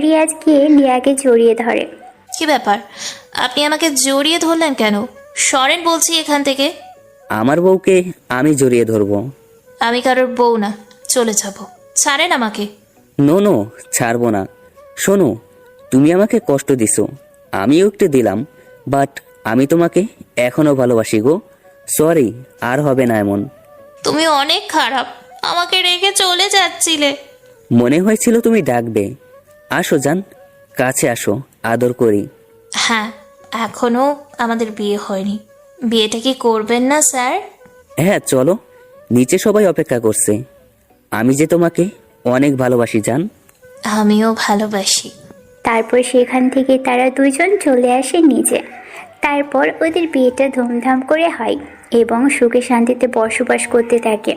রিয়াজ গিয়ে লিয়াকে জড়িয়ে ধরে। কি ব্যাপার, আপনি আমাকে জড়িয়ে ধরলেন কেন? সরেন বলছি এখান থেকে। আমার বউকে আমি জড়িয়ে ধরবো? আমি কারোর বউ না, চলে যাব। ছাড়েন আমাকে। নো, ছাড়বো না। শোনো, তুমি আমাকে কষ্ট দিছো, আমিও একটু দিলাম, বাট আমি তোমাকে এখনো ভালোবাসি গো। সরি, আর হবে না এমন। তুমি অনেক খারাপ, আমাকে রেখে চলে যাচ্ছিলে। মনে হয়েছিল তুমি ডাকবে। আসো জান, কাছে আসো, আদর করি। হ্যাঁ, এখনো আমাদের বিয়ে হয়নি, বিয়েটা কি করবেন না স্যার? হ্যাঁ চলো, নিচে সবাই অপেক্ষা করছে। আমি যে তোমাকে অনেক ভালোবাসি জান। আমিও ভালোবাসি। তারপর সেখান থেকে তারা দুজন চলে আসে নিচে। তারপর ওদের বিয়েটা ধুমধাম করে হয় এবং সুখে শান্তিতে বসবাস করতে থাকে।